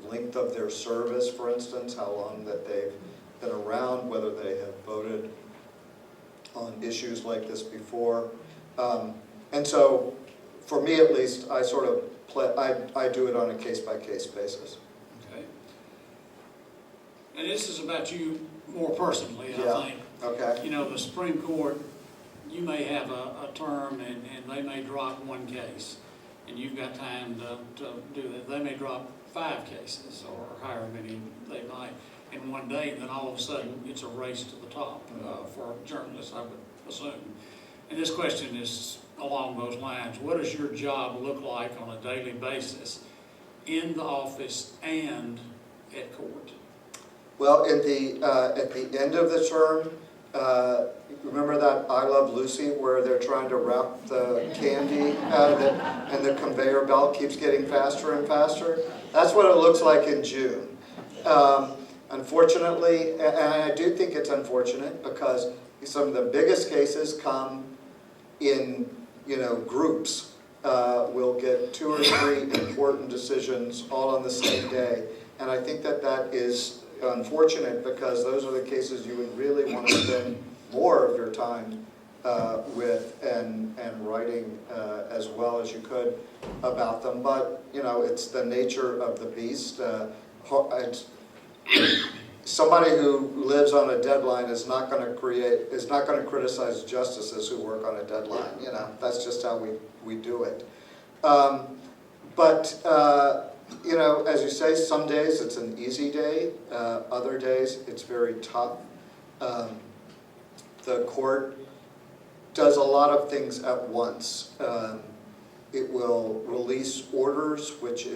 length of their service, for instance, how long that they've been around, whether they have voted on issues like this before. And so, for me at least, I sort of I do it on a case-by-case basis. Okay. And this is about you more personally, Yeah. I think. Okay. You know, the Supreme Court, you may have a term and they may drop one case, and you've got time to do that. They may drop 5 cases or however many they might in one day, and then all of a sudden it's a race to the top for journalists, I would assume. And this question is along those lines. What does your job look like on a daily basis in the office and at court? Well, at the end of the term, remember that I Love Lucy where they're trying to wrap the candy and the conveyor belt keeps getting faster and faster? That's what it looks like in June. Unfortunately, and I do think it's unfortunate because some of the biggest cases come in, you know, groups. We'll get 2 or 3 important decisions all on the same day. And I think that that is unfortunate because those are the cases you would really want to spend more of your time with and writing as well as you could about them. But, you know, it's the nature of the beast. Somebody who lives on a deadline is not going to criticize justices who work on a deadline. You know, that's just how we do it. You know, as you say, some days it's an easy day. Other days it's very tough. The court does a lot of things at once. It will release orders, which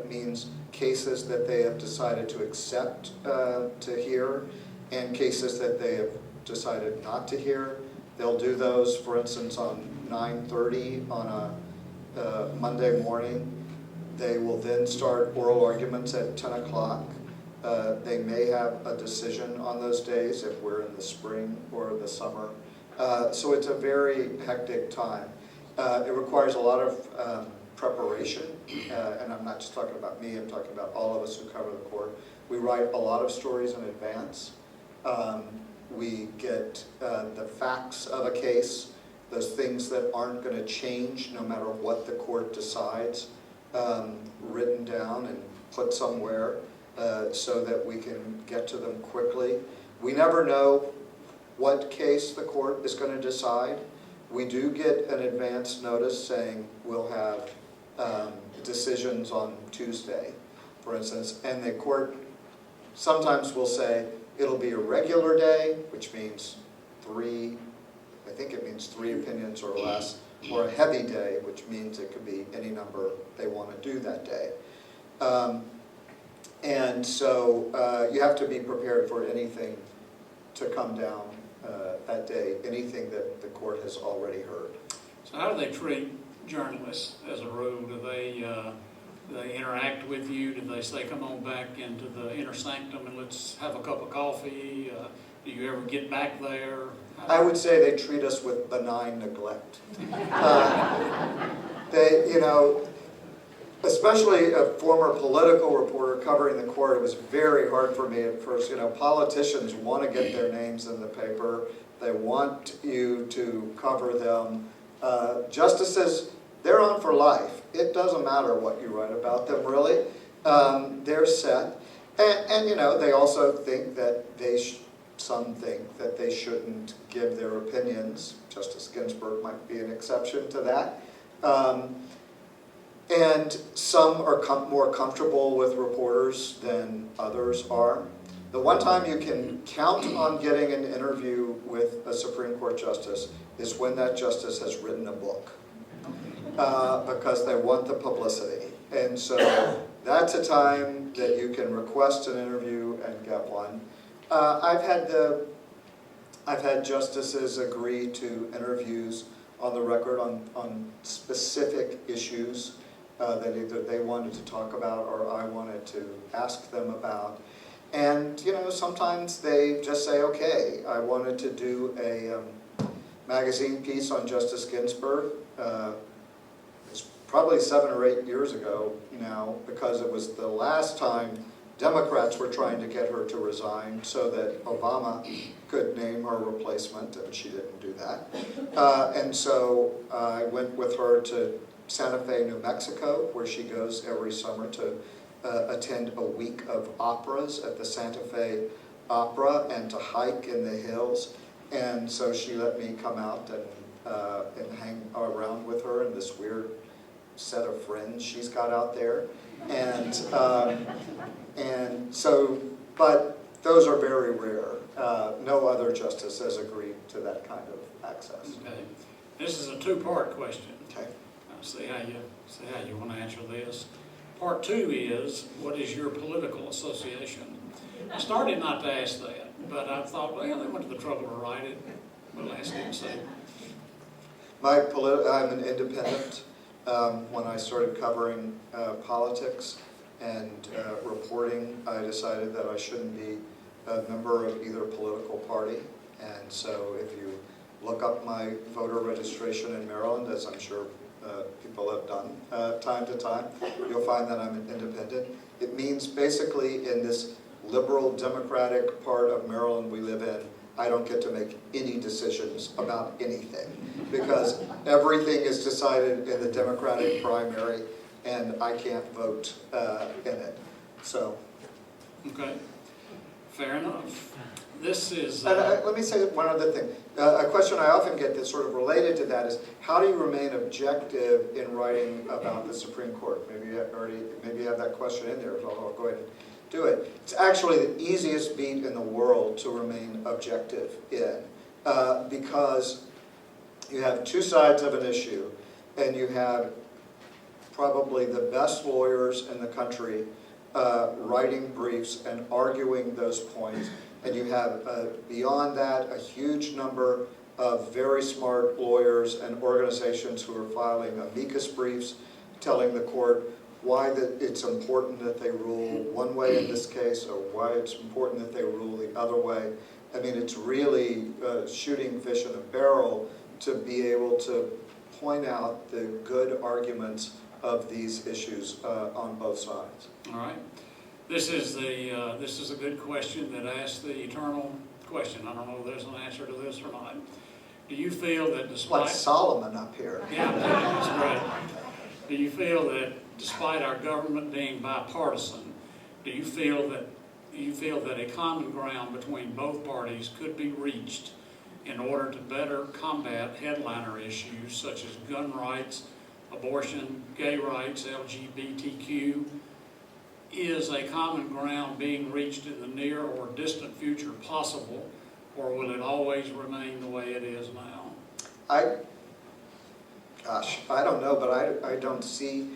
means cases that they have decided to accept to hear, and cases that they have decided not to hear. They'll do those, for instance, on 9:30 on a Monday morning. They will then start oral arguments at 10 o'clock. They may have a decision on those days if we're in the spring or the summer. So it's a very hectic time. It requires a lot of preparation, and I'm not just talking about me, I'm talking about all of us who cover the court. We write a lot of stories in advance. We get the facts of a case, those things that aren't going to change no matter what the court decides, written down and put somewhere so that we can get to them quickly. We never know what case the court is going to decide. We do get an advance notice saying we'll have decisions on Tuesday, for instance, and the court sometimes will say it'll be a regular day, which means three opinions or less, or a heavy day, which means it could be any number they want to do that day. And so you have to be prepared for anything to come down that day, anything that the court has already heard. So how do they treat journalists as a rule? Do they interact with you? Do they say, come on back into the inner sanctum and let's have a cup of coffee? Do you ever get back there? I would say they treat us with benign neglect. Especially a former political reporter covering the court, it was very hard for me at first. Politicians want to get their names in the paper. They want you to cover them. Justices, they're on for life. It doesn't matter what you write about them, really. They're set. And they also think that some think that they shouldn't give their opinions. Justice Ginsburg might be an exception to that. And some are more comfortable with reporters than others are. The one time you can count on getting an interview with a Supreme Court justice is when that justice has written a book, because they want the publicity. And so that's a time that you can request an interview and get one. I've had justices agree to interviews on the record on specific issues that either they wanted to talk about or I wanted to ask them about. And sometimes they just say, okay, I wanted to do a magazine piece on Justice Ginsburg. It's probably 7 or 8 years ago now, because it was the last time Democrats were trying to get her to resign so that Obama could name her replacement, and she didn't do that. And so I went with her to Santa Fe, New Mexico, where she goes every summer to attend a week of operas at the Santa Fe Opera and to hike in the hills. And so she let me come out and hang around with her and this weird set of friends she's got out there. And so, but those are very rare. No other justice has agreed to that kind of access. Okay. This is a two-part question. Okay. See how you want to answer this. Part 2 is, what is your political association? I started not to ask that, but I thought, well, they went to the trouble to write it. We'll ask it and see. I'm an independent. When I started covering politics and reporting, I decided that I shouldn't be a member of either political party. And so if you look up my voter registration in Maryland, as I'm sure people have done time to time, you'll find that I'm an independent. It means basically in this liberal democratic part of Maryland we live in, I don't get to make any decisions about anything, because everything is decided in the Democratic primary and I can't vote in it. So. Okay, fair enough. This is... let me say one other thing. A question I often get that's sort of related to that is, how do you remain objective in writing about the Supreme Court? Maybe you have that question in there, so I'll go ahead and do it. It's actually the easiest beat in the world to remain objective in, because you have two sides of an issue, and you have probably the best lawyers in the country writing briefs and arguing those points, and you have, beyond that, a huge number of very smart lawyers and organizations who are filing amicus briefs telling the court why it's important that they rule one way in this case, or why it's important that they rule the other way. I mean, it's really shooting fish in a barrel to be able to point out the good arguments of these issues on both sides. All right. This is a good question that asks the eternal question. I don't know if there's an answer to this or not. Do you feel that despite... Like Solomon up here. Yeah, that's right. Do you feel that despite our government being bipartisan, do you feel that a common ground between both parties could be reached in order to better combat headliner issues such as gun rights, abortion, gay rights, LGBTQ? Is a common ground being reached in the near or distant future possible, or will it always remain the way it is now? I don't know, but I don't see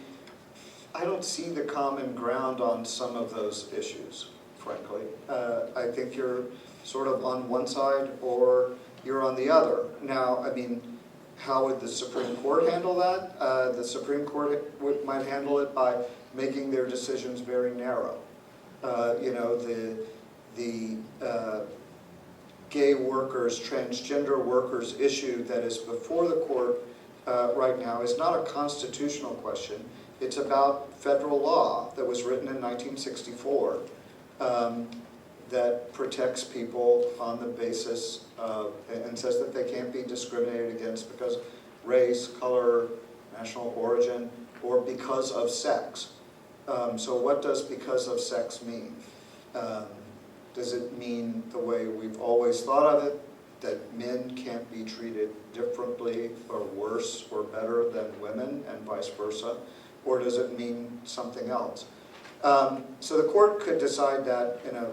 the common ground on some of those issues, frankly. I think you're sort of on one side or you're on the other. Now, I mean, how would the Supreme Court handle that? The Supreme Court might handle it by making their decisions very narrow. You know, the gay workers, transgender workers issue that is before the court right now is not a constitutional question. It's about federal law that was written in 1964 that protects people on the basis of, and says that they can't be discriminated against because of race, color, national origin, or because of sex. So what does because of sex mean? Does it mean the way we've always thought of it, that men can't be treated differently or worse or better than women and vice versa? Or does it mean something else? So the court could decide that in a,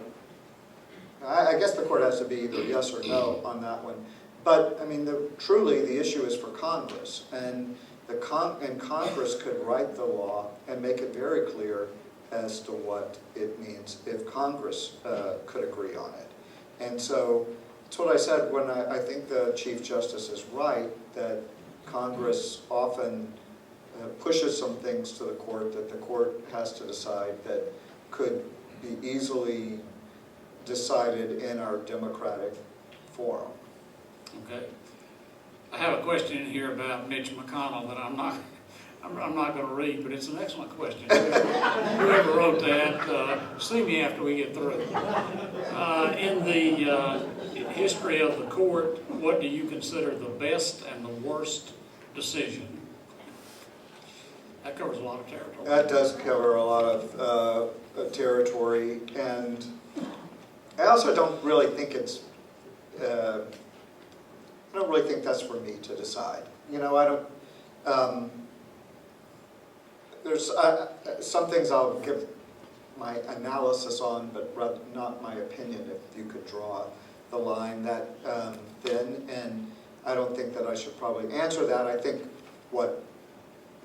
I guess the court has to be either yes or no on that one. But I mean, truly the issue is for Congress, and Congress could write the law and make it very clear as to what it means if Congress could agree on it. And so that's what I said when I think the Chief Justice is right, that Congress often pushes some things to the court that the court has to decide that could be easily decided in our democratic forum. Okay. I have a question in here about Mitch McConnell that I'm not going to read, but it's an excellent question. Whoever wrote that, see me after we get through. In the history of the court, what do you consider the best and the worst decision? That covers a lot of territory. That does cover a lot of territory, and I also don't really think it's, I don't really think that's for me to decide. You know, I don't, there's some things I'll give my analysis on, but not my opinion, if you could draw the line that thin, and I don't think that I should probably answer that. I think what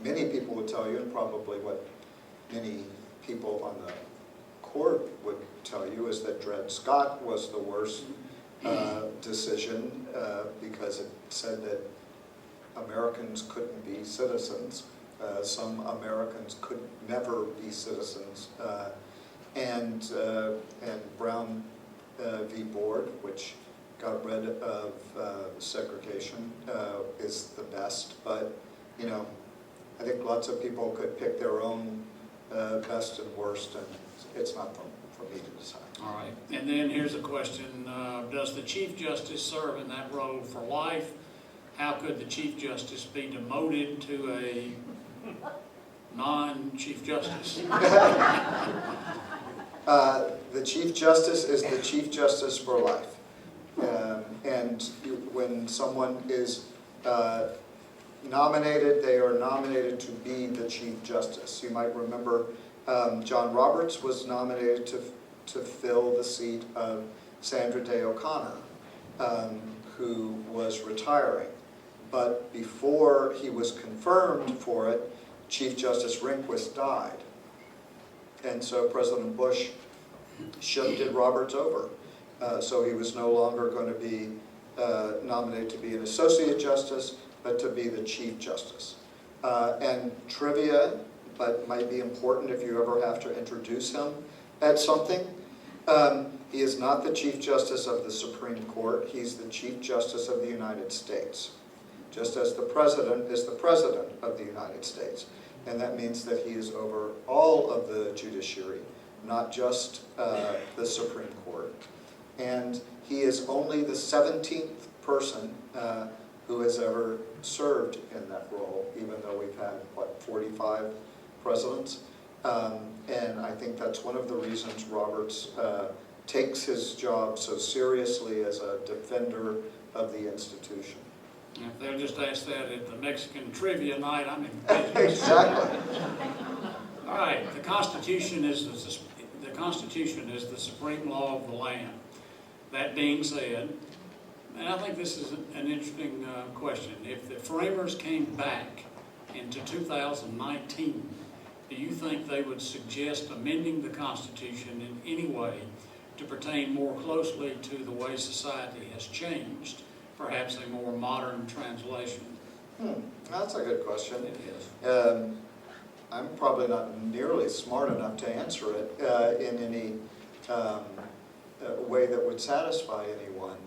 many people would tell you, and probably what many people on the court would tell you, is that Dred Scott was the worst decision because it said that Americans couldn't be citizens. Some Americans could never be citizens. And Brown v. Board, which got rid of segregation, is the best. But, you know, I think lots of people could pick their own best and worst, and it's not for me to decide. All right. And then here's a question. Does the Chief Justice serve in that role for life? How could the Chief Justice be demoted to a non-Chief Justice? The Chief Justice is the Chief Justice for life. When someone is nominated, they are nominated to be the Chief Justice. You might remember John Roberts was nominated to fill the seat of Sandra Day O'Connor, who was retiring. But before he was confirmed for it, Chief Justice Rehnquist died. And so President Bush shifted Roberts over. So he was no longer going to be nominated to be an associate justice, but to be the Chief Justice. And trivia, but might be important if you ever have to introduce him at something. He is not the Chief Justice of the Supreme Court. He's the Chief Justice of the United States, just as the President is the President of the United States. And that means that he is over all of the judiciary, not just the Supreme Court. And he is only the 17th person who has ever served in that role, even though we've had, what, 45 presidents? And I think that's one of the reasons Roberts takes his job so seriously as a defender of the institution. If they'll just ask that at the Mexican trivia night, I'm in business. Exactly. All right, the Constitution is the supreme law of the land. That being said, and I think this is an interesting question. If the framers came back into 2019, do you think they would suggest amending the Constitution in any way to pertain more closely to the way society has changed, perhaps a more modern translation? That's a good question. It is. I'm probably not nearly smart enough to answer it in any way that would satisfy anyone.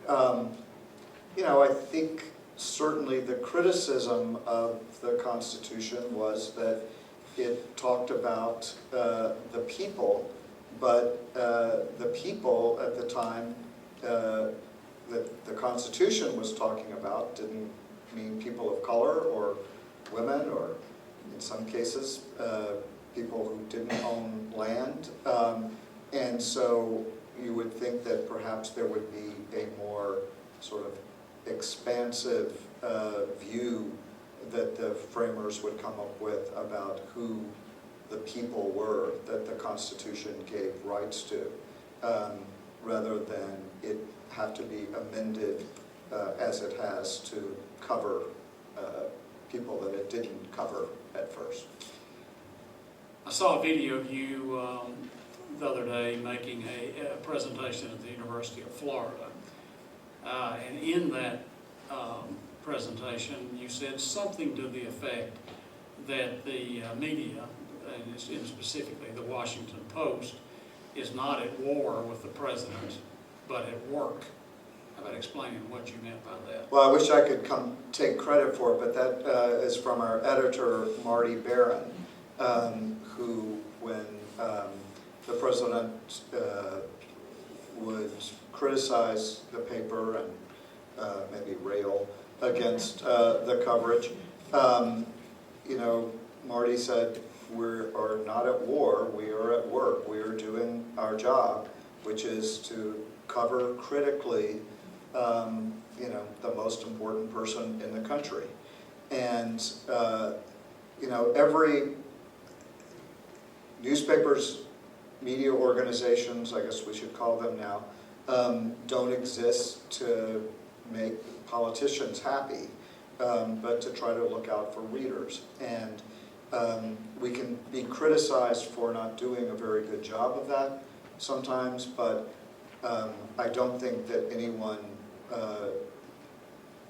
I think certainly the criticism of the Constitution was that it talked about the people, but the people at the time that the Constitution was talking about didn't mean people of color or women or, in some cases, people who didn't own land. And so you would think that perhaps there would be a more sort of expansive view that the framers would come up with about who the people were that the Constitution gave rights to, rather than it have to be amended as it has to cover people that it didn't cover at first. I saw a video of you the other day making a presentation at the University of Florida. And in that presentation, you said something to the effect that the media, and specifically the Washington Post, is not at war with the president, but at work. How about explaining what you meant by that? Well, I wish I could come take credit for it, but that is from our editor, Marty Barron, who, when the president would criticize the paper and maybe rail against the coverage, Marty said, we are not at war, we are at work. We are doing our job, which is to cover critically the most important person in the country. And, every newspapers, media organizations, I guess we should call them now, don't exist to make politicians happy, but to try to look out for readers. And we can be criticized for not doing a very good job of that sometimes, but I don't think that anyone,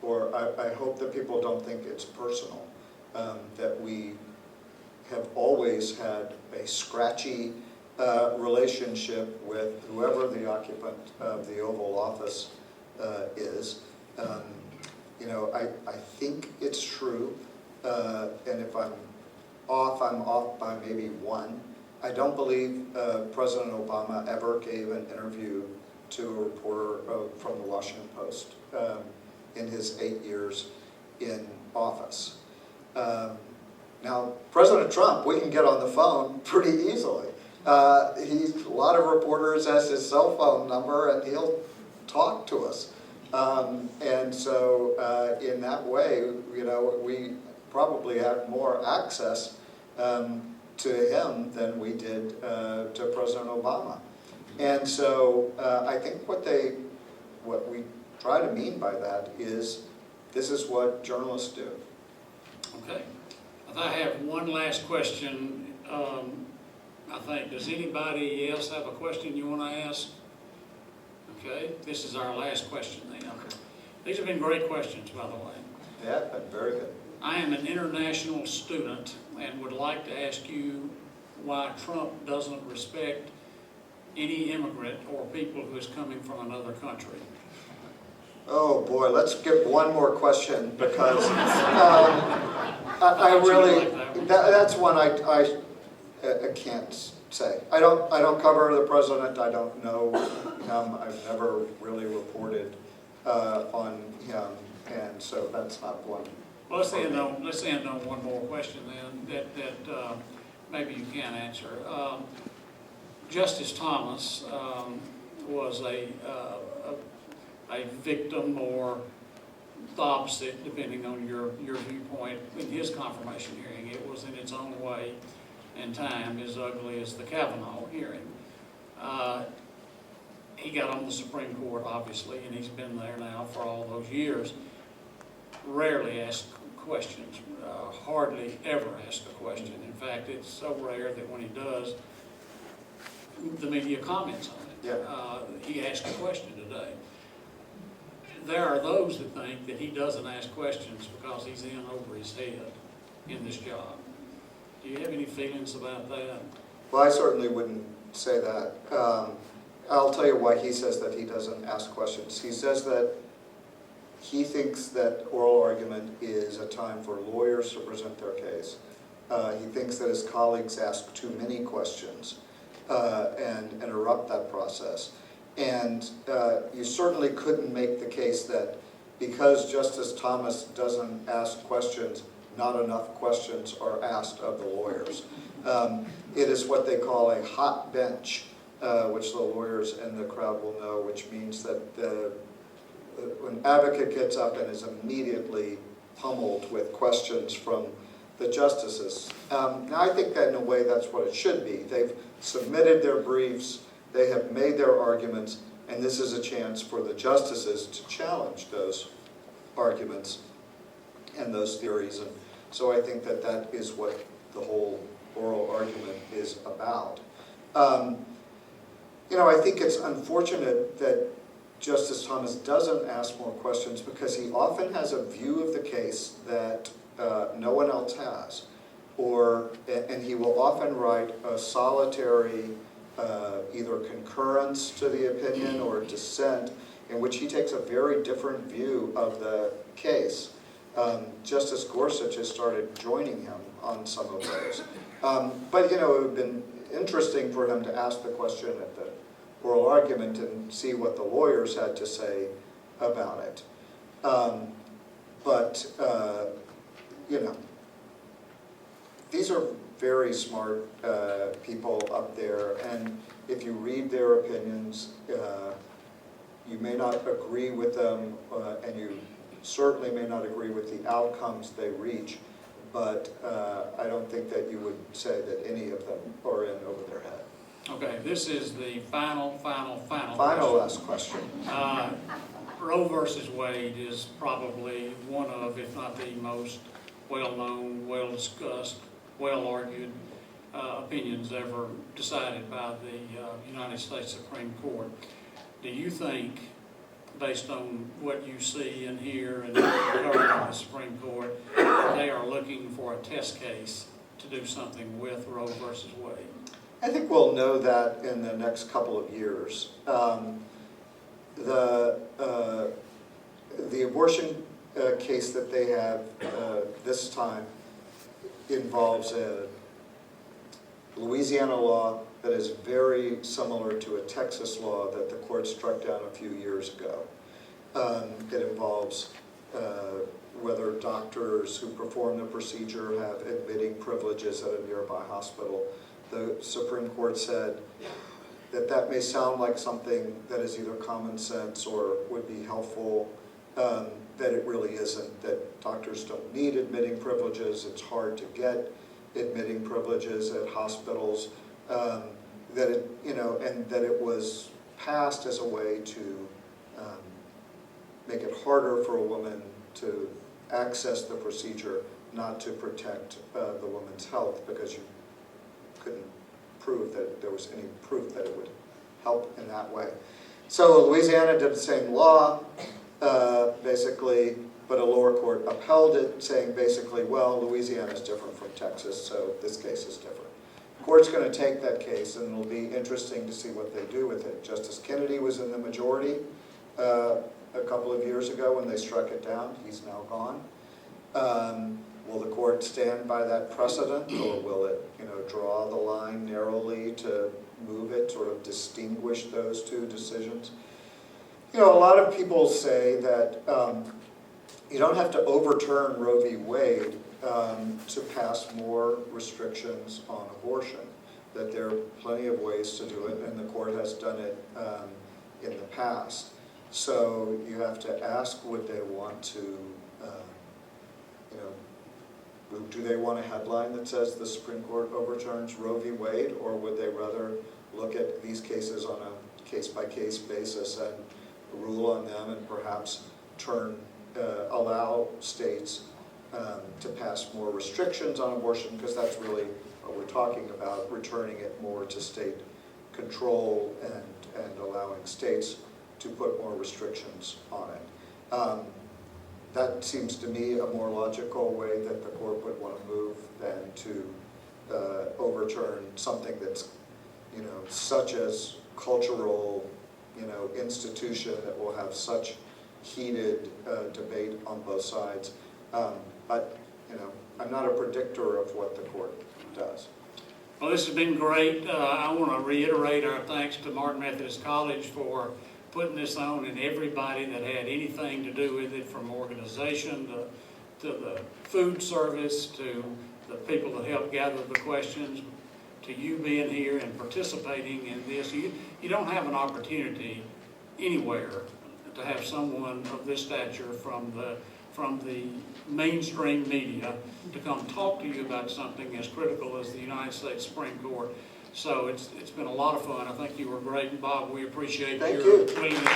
or I hope that people don't think it's personal, that we have always had a scratchy relationship with whoever the occupant of the Oval Office is. I think it's true, and if I'm off by maybe one. I don't believe President Obama ever gave an interview to a reporter from the Washington Post in his 8 years in office. Now, President Trump, we can get on the phone pretty easily. A lot of reporters has his cell phone number, and he'll talk to us. And so, in that way, we probably have more access to him than we did to President Obama. And so, I think what we try to mean by that is This is what journalists do. Okay. I have one last question. I think, does anybody else have a question you want to ask? Okay, this is our last question then. These have been great questions, by the way. Yeah, but very good. I am an international student and would like to ask you why Trump doesn't respect any immigrant or people who is coming from another country. Oh boy, let's get one more question because I really, that's one I can't say. I don't cover the president. I don't know him. I've never really reported on him, and so that's not one. Well, let's end on one more question then that maybe you can answer. Justice Thomas was a victim or the opposite, depending on your viewpoint. In his confirmation hearing, it was in its own way and time as ugly as the Kavanaugh hearing. He got on the Supreme Court, obviously, and he's been there now for all those years. Rarely asked questions, hardly ever asked a question. In fact, it's so rare that when he does, the media comments on it. Yeah. He asked a question today. There are those that think that he doesn't ask questions because he's in over his head in this job. Do you have any feelings about that? Well, I certainly wouldn't say that. I'll tell you why he says that he doesn't ask questions. He says that he thinks that oral argument is a time for lawyers to present their case. He thinks that his colleagues ask too many questions and interrupt that process. And you certainly couldn't make the case that because Justice Thomas doesn't ask questions, not enough questions are asked of the lawyers. It is what they call a hot bench, which the lawyers in the crowd will know, which means that an advocate gets up and is immediately pummeled with questions from the justices. Now, I think that in a way that's what it should be. They've submitted their briefs, they have made their arguments, and this is a chance for the justices to challenge those arguments and those theories. And so I think that that is what the whole oral argument is about. You know, I think it's unfortunate that Justice Thomas doesn't ask more questions because he often has a view of the case that no one else has. And he will often write a solitary either concurrence to the opinion or dissent in which he takes a very different view of the case. Justice Gorsuch has started joining him on some of those. But, you know, it would have been interesting for him to ask the question at the oral argument and see what the lawyers had to say about it. You know, these are very smart people up there, and if you read their opinions, you may not agree with them, and you certainly may not agree with the outcomes they reach, but I don't think that you would say that any of them are in over their head. Okay, this is the final Last question. Roe versus Wade is probably one of, if not the most well-known, well-discussed, well-argued opinions ever decided by the United States Supreme Court. Do you think, based on what you see and hear and covered in the Supreme Court, they are looking for a test case to do something with Roe versus Wade? I think we'll know that in the next couple of years. The abortion case that they have this time involves a Louisiana law that is very similar to a Texas law that the court struck down a few years ago. It involves whether doctors who perform the procedure have admitting privileges at a nearby hospital. The Supreme Court said that that may sound like something that is either common sense or would be helpful, that it really isn't, that doctors don't need admitting privileges, it's hard to get admitting privileges at hospitals, that it, you know, and that it was passed as a way to make it harder for a woman to access the procedure, not to protect the woman's health, because you couldn't prove that there was any proof that it would help in that way. So Louisiana did the same law, basically, but a lower court upheld it, saying basically, well, Louisiana is different from Texas, so this case is different. The court's going to take that case, and it'll be interesting to see what they do with it. Justice Kennedy was in the majority a couple of years ago when they struck it down. He's now gone. Will the court stand by that precedent, or will it, draw the line narrowly to move it, sort of distinguish those two decisions? A lot of people say that you don't have to overturn Roe v. Wade to pass more restrictions on abortion, that there are plenty of ways to do it, and the court has done it in the past. So you have to ask, would they want to, do they want a headline that says the Supreme Court overturns Roe v. Wade, or would they rather look at these cases on a case-by-case basis and rule on them, and perhaps allow states to pass more restrictions on abortion, because that's really what we're talking about, returning it more to state control and allowing states to put more restrictions on it. That seems to me a more logical way that the court would want to move than to overturn something that's, such as cultural, institution that will have such heated debate on both sides. But, I'm not a predictor of what the court does. Well, this has been great. I want to reiterate our thanks to Martin Methodist College for putting this on, and everybody that had anything to do with it, from organization to the food service, to the people that helped gather the questions, to you being here and participating in this. You don't have an opportunity anywhere to have someone of this stature from the mainstream media to come talk to you about something as critical as the United States Supreme Court. So it's been a lot of fun. I think you were great, and Bob, we appreciate Thank your you. willingness to